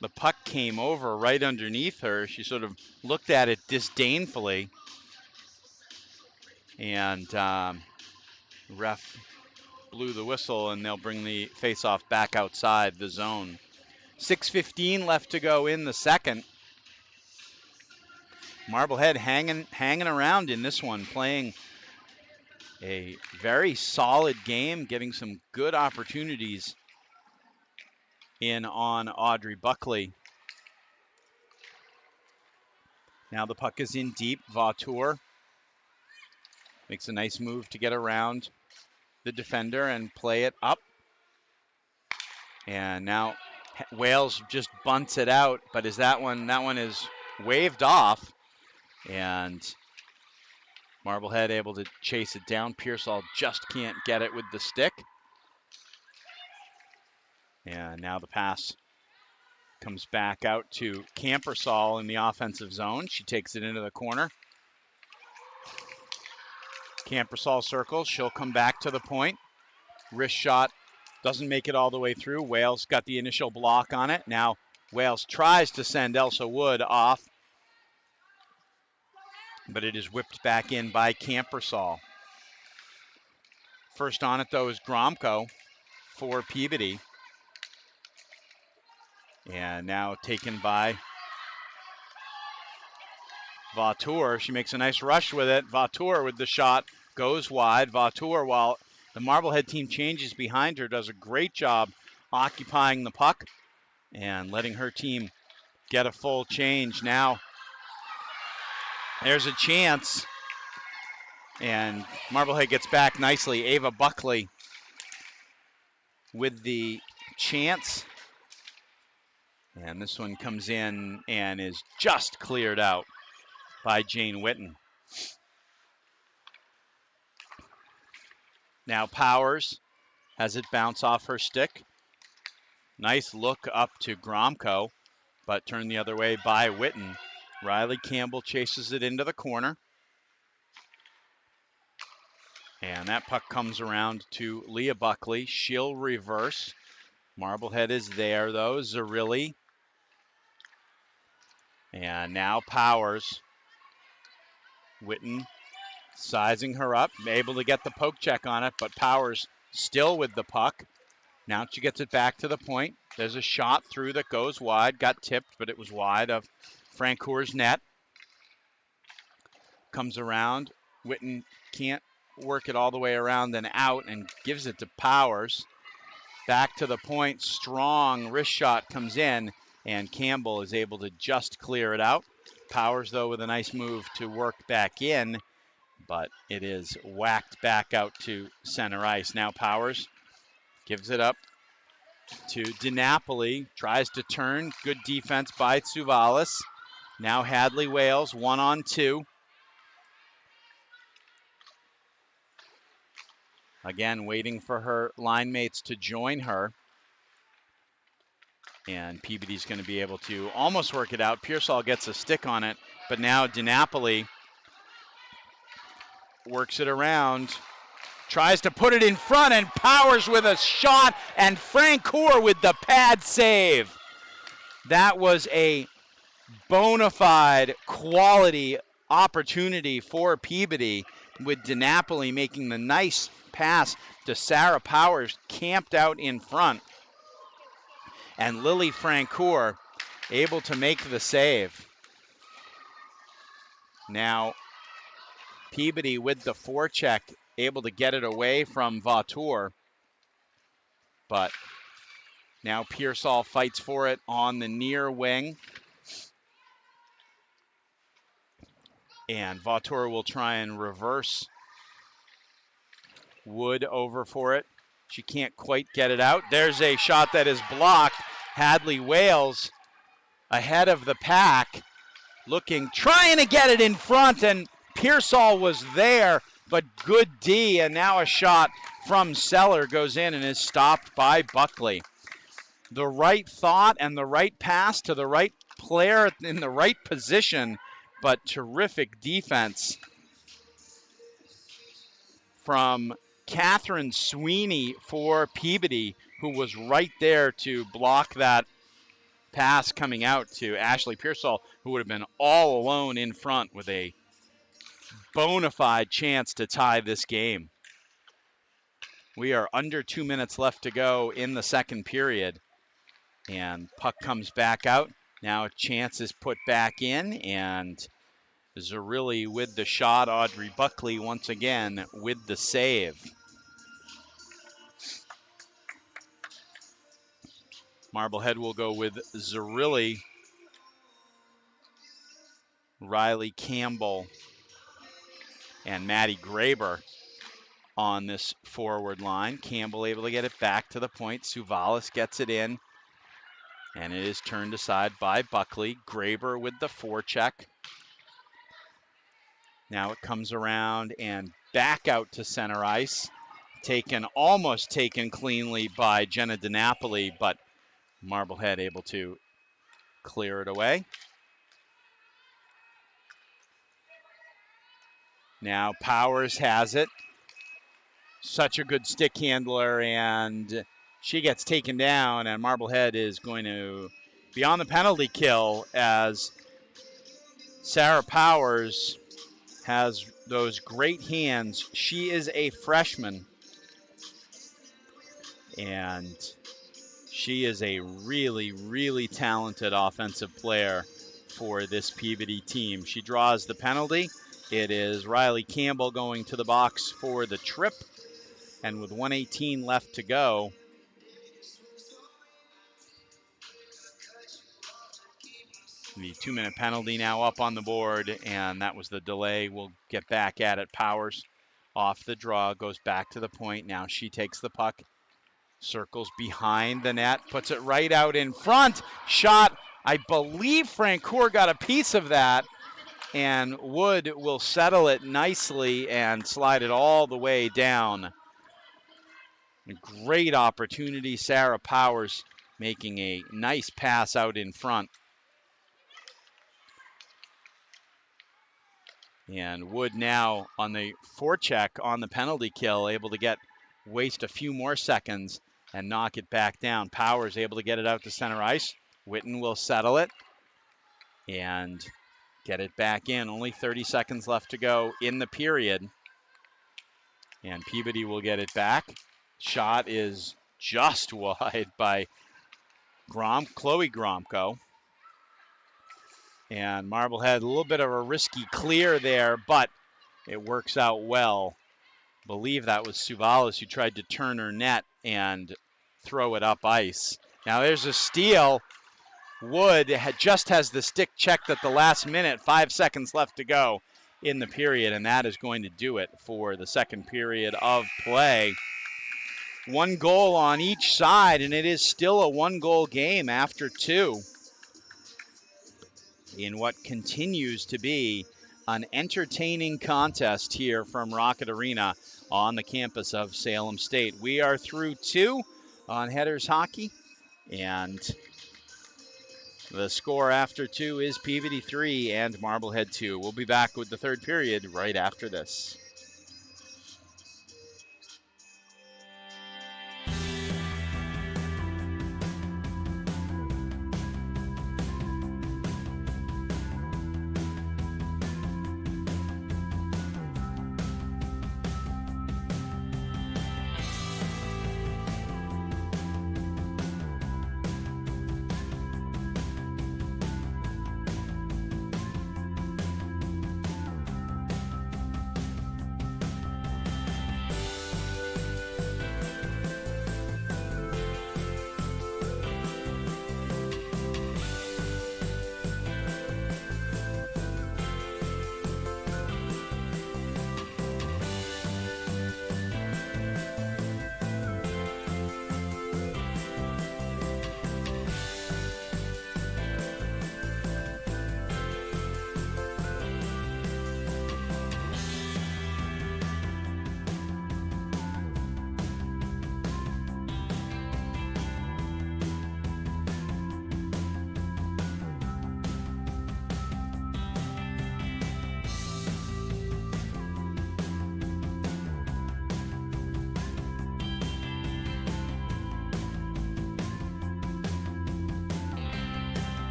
The puck came over right underneath her. She sort of looked at it disdainfully. And ref blew the whistle, and they'll bring the faceoff back outside the zone. 6:15 left to go in the second. Marblehead hanging around in this one, playing a very solid game, getting some good opportunities in on Audrey Buckley. Now the puck is in deep. Vautour makes a nice move to get around the defender and play it up. And now Wales just bunts it out, but that one is waved off, and Marblehead able to chase it down. Pearsall just can't get it with the stick. And now the pass comes back out to Campersall in the offensive zone. She takes it into the corner. Campersall circles. She'll come back to the point. Wrist shot doesn't make it all the way through. Wales got the initial block on it. Now Wales tries to send Elsa Wood off, but it is whipped back in by Campersall. First on it, though, is Gromko for Peabody. And now taken by Vautour. She makes a nice rush with it. Vautour with the shot goes wide. Vautour, while the Marblehead team changes behind her, does a great job occupying the puck and letting her team get a full change. Now there's a chance, and Marblehead gets back nicely. Ava Buckley with the chance. And this one comes in and is just cleared out by Jane Witten. Now Powers has it bounce off her stick. Nice look up to Gromko, but turned the other way by Witten. Riley Campbell chases it into the corner. And that puck comes around to Leah Buckley. She'll reverse. Marblehead is there, though. Zerilli. And now Powers. Witten sizing her up, able to get the poke check on it, but Powers still with the puck. Now she gets it back to the point. There's a shot through that goes wide, got tipped, but it was wide of Francour's net. Comes around. Witten can't work it all the way around and out and gives it to Powers. Back to the point, strong wrist shot comes in, and Campbell is able to just clear it out. Powers, though, with a nice move to work back in, but it is whacked back out to center ice. Now Powers gives it up to DiNapoli, tries to turn, good defense by Tsouvalis. Now Hadley Wales, 1-on-2. Again, waiting for her line mates to join her. And Peabody's going to be able to almost work it out. Pearsall gets a stick on it, but now DiNapoli works it around, tries to put it in front, and Powers with a shot, and Francoeur with the pad save. That was a bona fide quality opportunity for Peabody, with DiNapoli making the nice pass to Sarah Powers, camped out in front. And Lily Francoeur able to make the save. Now Peabody with the forecheck, able to get it away from Vautour. But now Pearsall fights for it on the near wing. And Vautour will try and reverse Wood over for it. She can't quite get it out. There's a shot that is blocked. Hadley Wales ahead of the pack, trying to get it in front, and Pearsall was there, but good D, and now a shot from Seller goes in and is stopped by Buckley. The right thought and the right pass to the right player in the right position, but terrific defense from Catherine Sweeney for Peabody, who was right there to block that pass coming out to Ashley Pearsall, who would have been all alone in front with a bona fide chance to tie this game. We are under 2 minutes left to go in the second period, and puck comes back out. Now a chance is put back in, and Zerilli with the shot. Audrey Buckley once again with the save. Marblehead will go with Zerilli, Riley Campbell, and Maddie Graber on this forward line. Campbell able to get it back to the point. Tsouvalis gets it in, and it is turned aside by Buckley. Graber with the forecheck. Now it comes around and back out to center ice. Almost taken cleanly by Jenna DiNapoli, but Marblehead able to clear it away. Now Powers has it. Such a good stick handler, and she gets taken down, and Marblehead is going to be on the penalty kill as Sarah Powers has those great hands. She is a freshman, and she is a really, really talented offensive player for this Peabody team. She draws the penalty. It is Riley Campbell going to the box for the trip. And with 1:18 left to go, the 2-minute penalty now up on the board, and that was the delay. We'll get back at it. Powers off the draw, goes back to the point. Now she takes the puck, circles behind the net, puts it right out in front. Shot, I believe Francoeur got a piece of that, and Wood will settle it nicely and slide it all the way down. A great opportunity. Sarah Powers making a nice pass out in front. And Wood now on the forecheck on the penalty kill, able to waste a few more seconds and knock it back down. Powers able to get it out to center ice. Witten will settle it. and get it back in. Only 30 seconds left to go in the period. And Peabody will get it back. Shot is just wide by Chloe Gromko. And Marblehead, a little bit of a risky clear there, but it works out well. I believe that was Suvalis who tried to turn her net and throw it up ice. Now there's a steal. Wood just has the stick checked at the last minute, 5 seconds left to go in the period, and that is going to do it for the second period of play. 1 goal on each side, and it is still a 1-goal game after 2 in what continues to be an entertaining contest here from Rockett Arena on the campus of Salem State. We are through 2 on Headers Hockey, and the score after 2 is Peabody 3 and Marblehead 2. We'll be back with the third period right after this.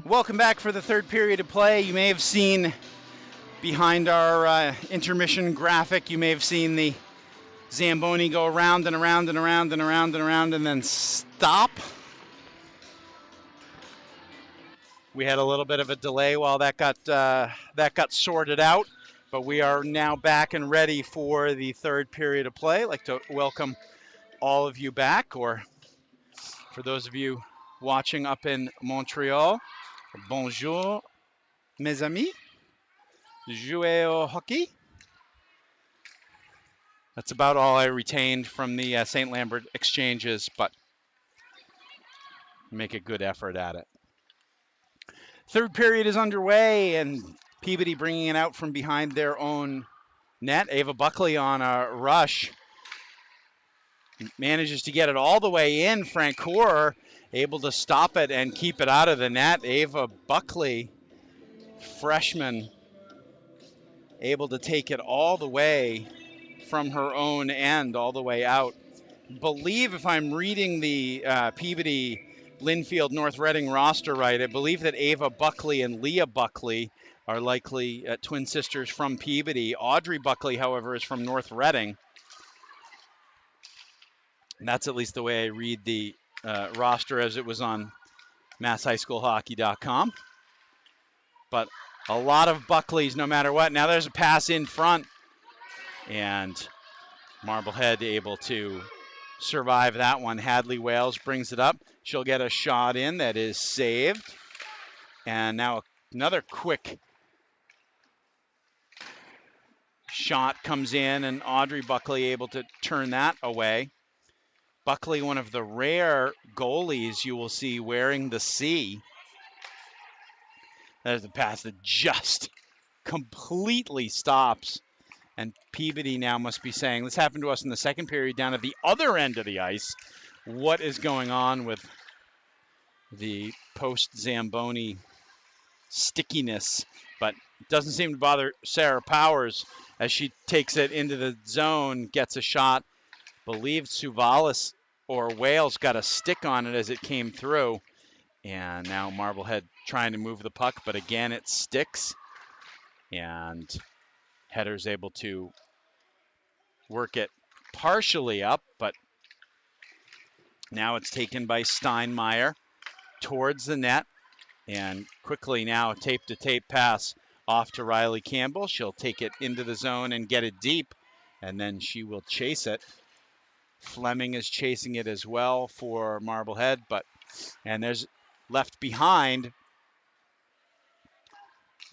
Welcome back for the third period of play. You may have seen behind our intermission graphic, you may have seen the Zamboni go around and around and around and around and around and then stop. We had a little bit of a delay while that got sorted out, but we are now back and ready for the third period of play. I'd like to welcome all of you back, or for those of you watching up in Montreal, bonjour, mes amis. Jouer au hockey. That's about all I retained from the St. Lambert exchanges, but make a good effort at it. Third period is underway, and Peabody bringing it out from behind their own net. Ava Buckley on a rush manages to get it all the way in. Francoeur able to stop it and keep it out of the net. Ava Buckley, freshman, able to take it all the way from her own end, all the way out. Believe, if I'm reading the Peabody Linfield North Reading roster right, I believe that Ava Buckley and Leah Buckley are likely twin sisters from Peabody. Audrey Buckley, however, is from North Reading. And that's at least the way I read the roster as it was on MassHighSchoolHockey.com. But a lot of Buckleys no matter what. Now there's a pass in front, and Marblehead able to survive that one. Hadley Wales brings it up. She'll get a shot in that is saved. And now another quick shot comes in, and Audrey Buckley able to turn that away. Buckley, one of the rare goalies you will see wearing the C. There's a pass that just completely stops. And Peabody now must be saying, this happened to us in the second period down at the other end of the ice. What is going on with the post-Zamboni stickiness? But it doesn't seem to bother Sarah Powers as she takes it into the zone, gets a shot. Believed Suvalis or Wales got a stick on it as it came through. And now Marblehead trying to move the puck, but again it sticks. And Header's able to work it partially up, but now it's taken by Steinmeier towards the net. And quickly now a tape-to-tape pass off to Riley Campbell. She'll take it into the zone and get it deep, and then she will chase it. Fleming is chasing it as well for Marblehead, and there's left behind.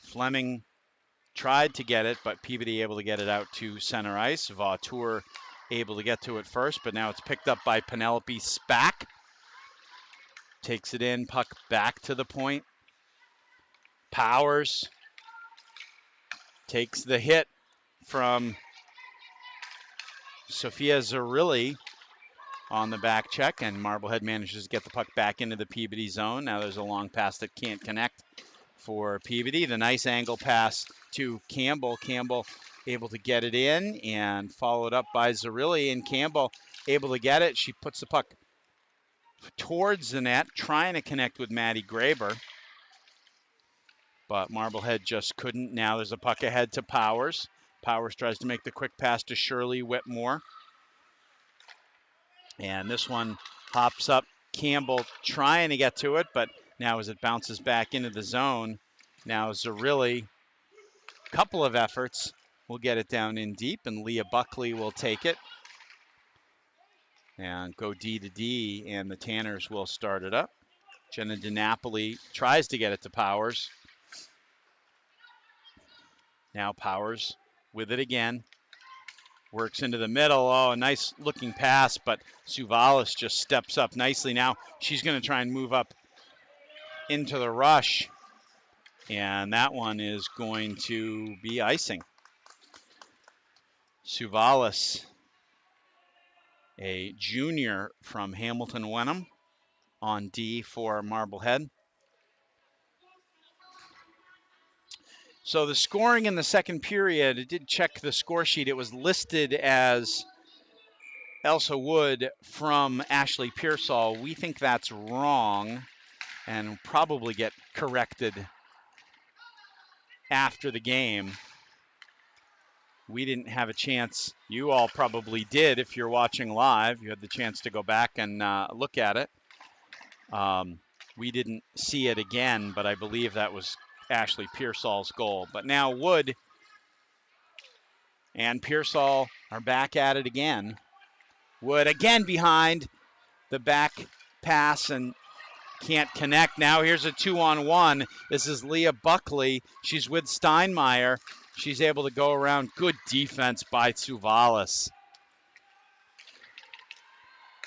Fleming tried to get it, but Peabody able to get it out to center ice. Vautour able to get to it first, but now it's picked up by Penelope Spack. Takes it in, puck back to the point. Powers takes the hit from Sophia Zarilli on the back check, and Marblehead manages to get the puck back into the Peabody zone. Now there's a long pass that can't connect for Peabody. The nice angle pass to Campbell. Campbell able to get it in and followed up by Zarilli, and Campbell able to get it. She puts the puck towards the net, trying to connect with Maddie Graber, but Marblehead just couldn't. Now there's a puck ahead to Powers. Powers tries to make the quick pass to Shirley Whitmore, and this one hops up. Campbell trying to get to it, but now as it bounces back into the zone, now Zarilli, couple of efforts, will get it down in deep, and Leah Buckley will take it and go D to D, and the Tanners will start it up. Jenna DiNapoli tries to get it to Powers. Now Powers with it again. Works into the middle. Oh, a nice looking pass, but Suvalis just steps up nicely. Now she's going to try and move up into the rush, and that one is going to be icing. Suvalis, a junior from Hamilton Wenham, on D for Marblehead. So the scoring in the second period, I did check the score sheet. It was listed as Elsa Wood from Ashley Pearsall. We think that's wrong. and probably get corrected after the game. We didn't have a chance. You all probably did if you're watching live. You had the chance to go back and look at it. We didn't see it again, but I believe that was Ashley Pearsall's goal. But now Wood and Pearsall are back at it again. Wood again behind the back pass and can't connect. Now here's a 2-on-1. This is Leah Buckley. She's with Steinmeier. She's able to go around. Good defense by Suvalis.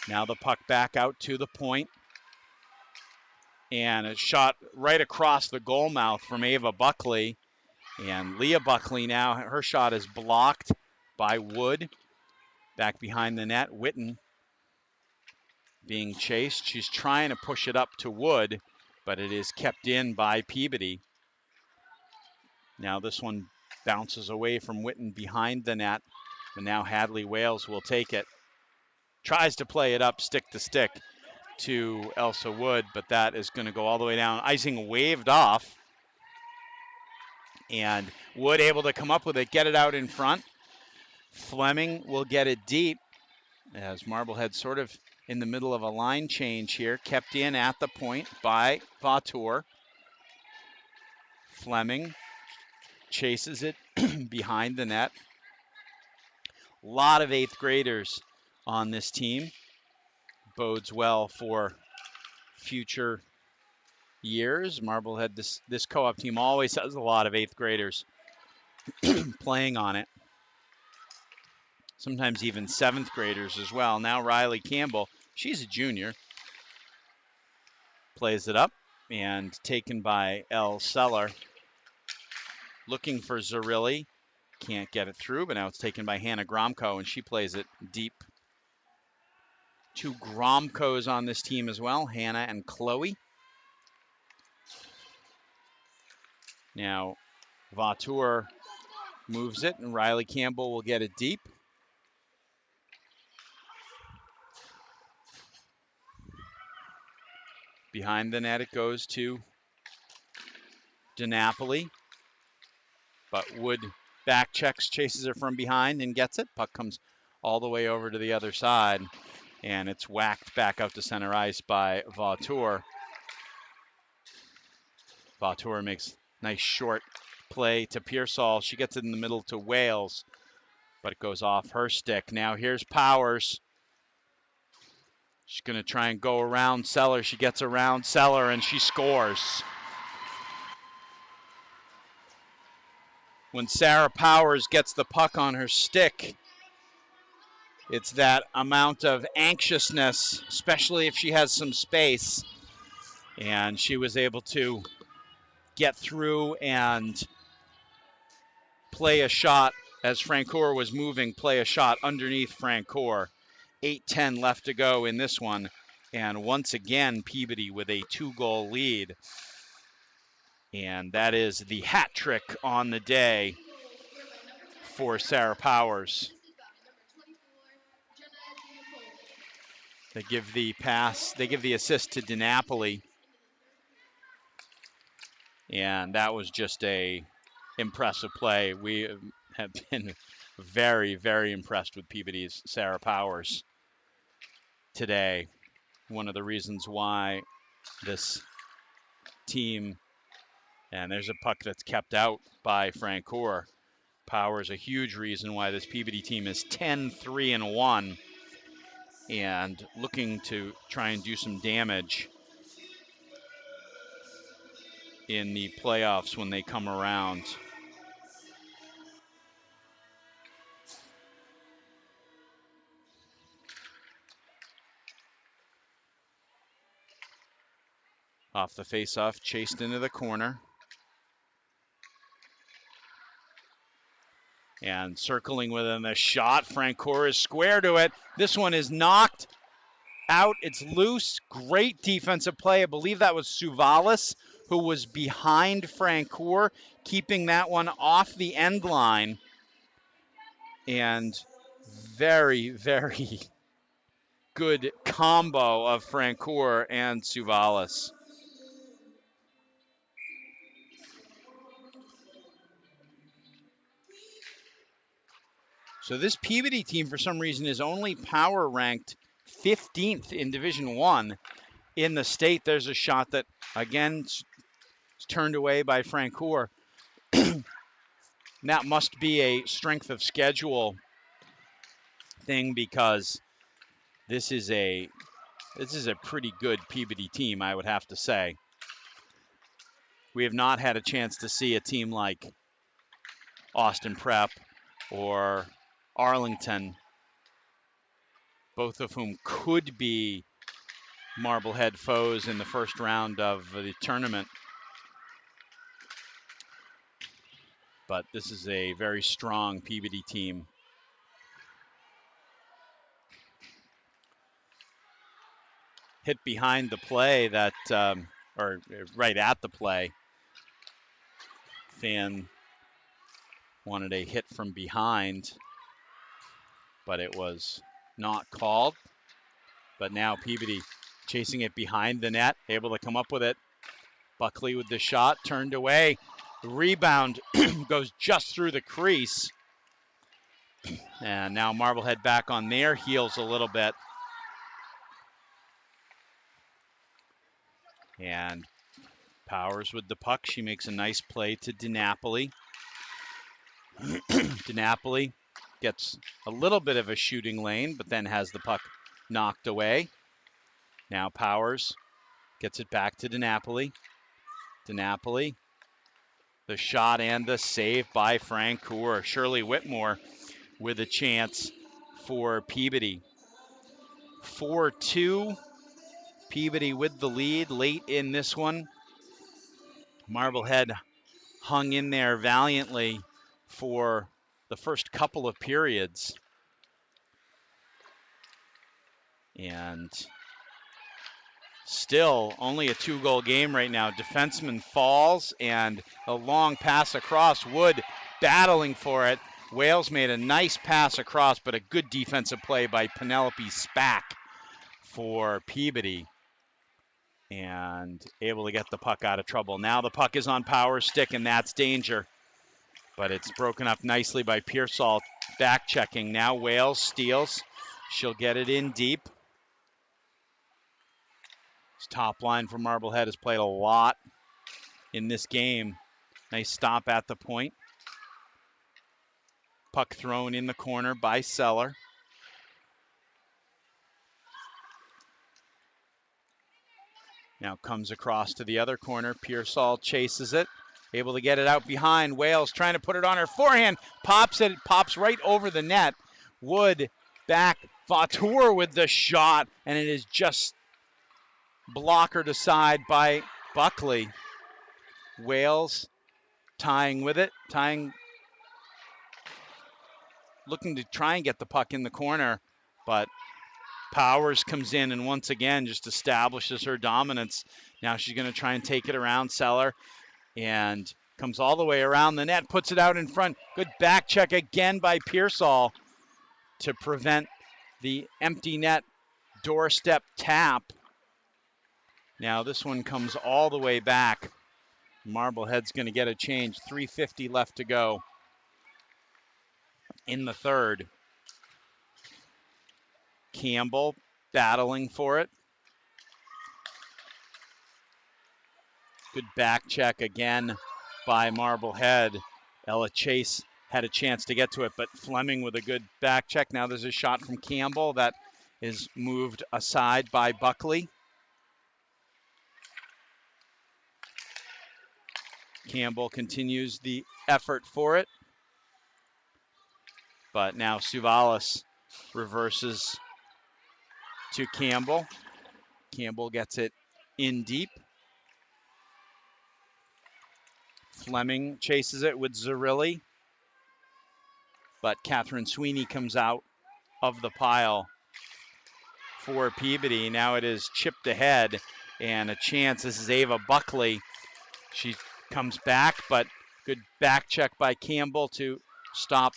Now the puck back out to the point. And a shot right across the goal mouth from Ava Buckley. And Leah Buckley now, her shot is blocked by Wood. Back behind the net, Witten being chased. She's trying to push it up to Wood, but it is kept in by Peabody. Now this one bounces away from Witten behind the net, and now Hadley Wales will take it. Tries to play it up stick to stick to Elsa Wood, but that is going to go all the way down. Icing waved off, and Wood able to come up with it, get it out in front. Fleming will get it deep as Marblehead sort of in the middle of a line change here, kept in at the point by Vautour. Fleming chases it behind the net. A lot of 8th graders on this team. Bodes well for future years. Marblehead, this co-op team always has a lot of 8th graders playing on it. Sometimes even 7th graders as well. Now Riley Campbell, she's a junior, plays it up and taken by Elle Seller. Looking for Zarilli. Can't get it through, but now it's taken by Hannah Gromko, and she plays it deep. 2 Gromkos on this team as well, Hannah and Chloe. Now Vautour moves it, and Riley Campbell will get it deep. Behind the net it goes to DiNapoli, but Wood back checks, chases her from behind and gets it. Puck comes all the way over to the other side, and it's whacked back out to center ice by Vautour. Vautour makes nice short play to Pearsall. She gets it in the middle to Wales, but it goes off her stick. Now here's Powers. She's going to try and go around Seller. She gets around Seller, and she scores. When Sarah Powers gets the puck on her stick, it's that amount of anxiousness, especially if she has some space. And she was able to get through and play a shot as Francoeur was moving, play a shot underneath Francoeur. 8:10 left to go in this one. And once again, Peabody with a 2-goal lead. And that is the hat trick on the day for Sarah Powers. They give the pass, they give the assist to DiNapoli. And that was just a impressive play. We have been very, very impressed with Peabody's Sarah Powers today. One of the reasons why this team, and there's a puck that's kept out by Francoeur. Powers a huge reason why this Peabody team is 10-3-1 and looking to try and do some damage in the playoffs when they come around. Off the face-off, chased into the corner. And circling within the shot, Francoeur is square to it. This one is knocked out. It's loose. Great defensive play. I believe that was Suvalis who was behind Francoeur, keeping that one off the end line. And very, very good combo of Francoeur and Suvalis. So this Peabody team, for some reason, is only power ranked 15th in Division I in the state. There's a shot that, again, is turned away by Francoeur. That must be a strength of schedule thing, because this is a pretty good Peabody team, I would have to say. We have not had a chance to see a team like Austin Prep or Arlington, both of whom could be Marblehead foes in the first round of the tournament. But this is a very strong Peabody team. Hit behind the play that, or right at the play. Fan wanted a hit from behind, but it was not called. But now Peabody chasing it behind the net, able to come up with it. Buckley with the shot, turned away. Rebound goes just through the crease. And now Marblehead back on their heels a little bit. And Powers with the puck. She makes a nice play to DiNapoli. DiNapoli gets a little bit of a shooting lane, but then has the puck knocked away. Now Powers gets it back to DiNapoli. DiNapoli, the shot and the save by Francoeur. Shirley Whitmore with a chance for Peabody. 4-2. Peabody with the lead late in this one. Marblehead hung in there valiantly for the first couple of periods. And still only a 2-goal game right now. Defenseman falls, and a long pass across. Wood battling for it. Wales made a nice pass across, but a good defensive play by Penelope Spack for Peabody, and able to get the puck out of trouble. Now the puck is on Power's stick, and that's danger. But it's broken up nicely by Pearsall, back checking. Now Wales steals. She'll get it in deep. This top line for Marblehead has played a lot in this game. Nice stop at the point. Puck thrown in the corner by Seller. Now comes across to the other corner. Pearsall chases it. Able to get it out behind. Wales trying to put it on her forehand. Pops it. Pops right over the net. Wood back. Vautour with the shot. And it is just blockered aside by Buckley. Wales tying with it. Looking to try and get the puck in the corner. But Powers comes in and once again just establishes her dominance. Now she's going to try and take it around Seller. And comes all the way around the net, puts it out in front. Good back check again by Pearsall to prevent the empty net doorstep tap. Now this one comes all the way back. Marblehead's going to get a change. 3:50 left to go in the third. Campbell battling for it. Good back check again by Marblehead. Ella Chase had a chance to get to it, but Fleming with a good back check. Now there's a shot from Campbell that is moved aside by Buckley. Campbell continues the effort for it. But now Suvalis reverses to Campbell. Campbell gets it in deep. Fleming chases it with Zarilli. But Catherine Sweeney comes out of the pile for Peabody. Now it is chipped ahead and a chance. This is Ava Buckley. She comes back, but good back check by Campbell to stop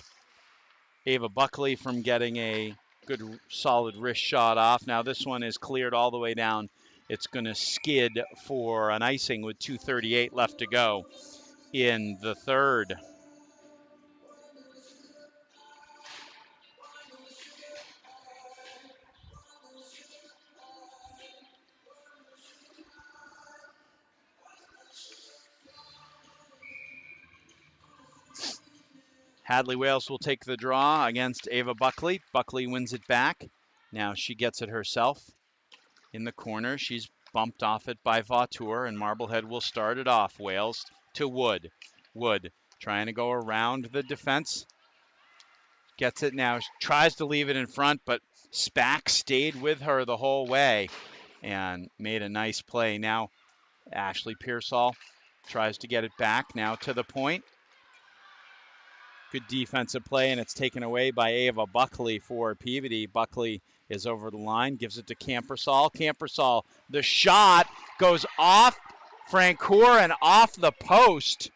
Ava Buckley from getting a good solid wrist shot off. Now this one is cleared all the way down. It's going to skid for an icing with 2:38 left to go in the third. Hadley Wales will take the draw against Ava Buckley. Buckley wins it back. Now she gets it herself in the corner. She's bumped off it by Vautour, and Marblehead will start it off. Wales to Wood. Wood trying to go around the defense. Gets it now. Tries to leave it in front, but Spack stayed with her the whole way and made a nice play. Now Ashley Pearsall tries to get it back now to the point. Good defensive play, and it's taken away by Ava Buckley for Peabody. Buckley is over the line, gives it to Campersall. Campersall, the shot goes off Francoeur and off the post.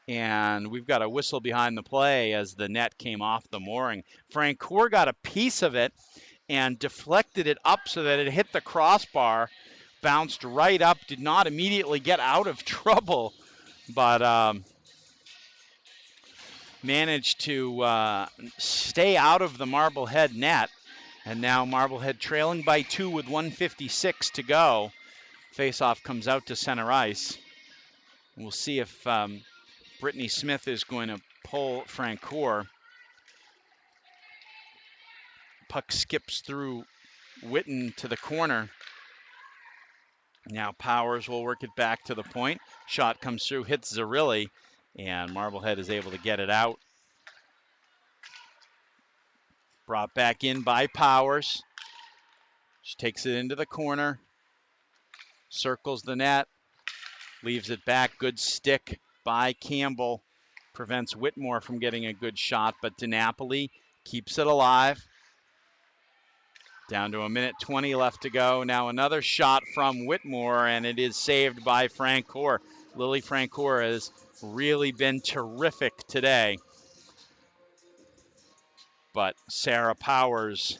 And we've got a whistle behind the play as the net came off the mooring. Francoeur got a piece of it and deflected it up so that it hit the crossbar, bounced right up, did not immediately get out of trouble, but managed to stay out of the Marblehead net. And now Marblehead trailing by 2 with 1:56 to go. Faceoff comes out to center ice. We'll see if Brittany Smith is going to pull Francoeur. Puck skips through Witten to the corner. Now Powers will work it back to the point. Shot comes through, hits Zarilli, and Marblehead is able to get it out. Brought back in by Powers. She takes it into the corner, circles the net, leaves it back. Good stick by Campbell. Prevents Whitmore from getting a good shot, but DiNapoli keeps it alive. Down to 1:20 left to go. Now another shot from Whitmore, and it is saved by Francoeur. Lily Francoeur has really been terrific today. But Sarah Powers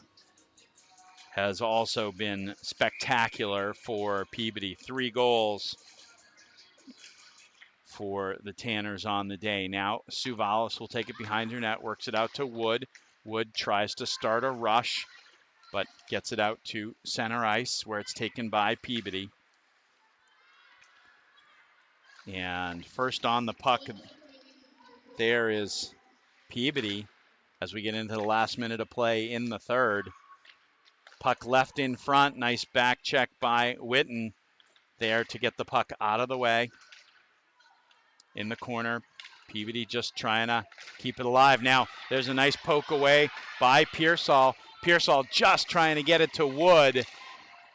has also been spectacular for Peabody. 3 goals for the Tanners on the day. Now Suvalis will take it behind her net, works it out to Wood. Wood tries to start a rush, but gets it out to center ice where it's taken by Peabody. And first on the puck there is Peabody as we get into the last minute of play in the third. Puck left in front, nice back check by Witten there to get the puck out of the way. In the corner, Peabody just trying to keep it alive. Now there's a nice poke away by Pearsall. Pearsall just trying to get it to Wood.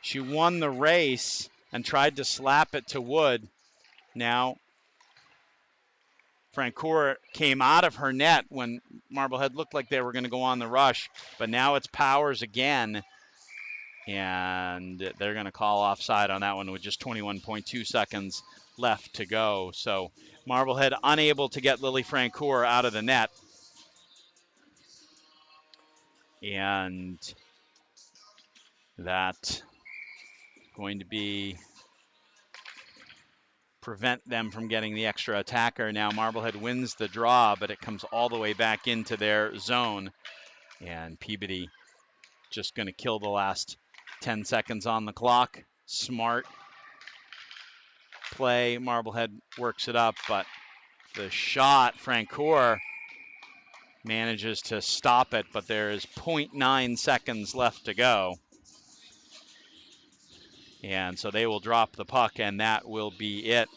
She won the race and tried to slap it to Wood. Now Francoeur came out of her net when Marblehead looked like they were going to go on the rush, but now it's Powers again, and they're going to call offside on that one with just 21.2 seconds left to go. So Marblehead unable to get Lily Francoeur out of the net. And that going to be prevent them from getting the extra attacker. Now Marblehead wins the draw, but it comes all the way back into their zone. And Peabody just going to kill the last 10 seconds on the clock. Smart play. Marblehead works it up, but the shot, Francoeur manages to stop it, but there is 0.9 seconds left to go. And so they will drop the puck, and that will be it.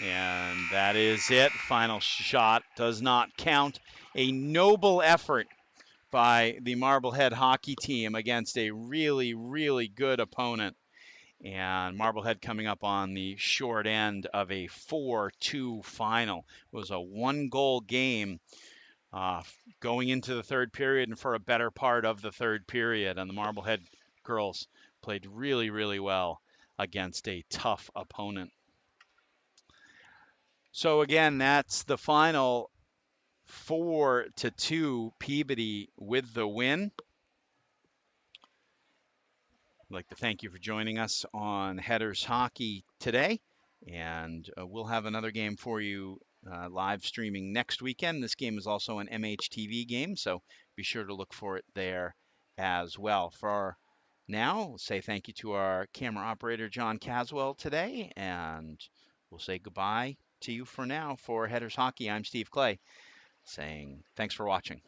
And that is it. Final shot does not count. A noble effort by the Marblehead hockey team against a really, really good opponent. And Marblehead coming up on the short end of a 4-2 final. It was a 1-goal game going into the third period and for a better part of the third period. And the Marblehead girls played really, really well against a tough opponent. So again, that's the final. 4-2 Peabody with the win. I'd like to thank you for joining us on Headers Hockey today, and we'll have another game for you live streaming next weekend. This game is also an MHTV game, so be sure to look for it there as well. For our Now, we'll say thank you to our camera operator, John Caswell, today, and we'll say goodbye to you for now. For Headers Hockey, I'm Steve Clay, saying thanks for watching.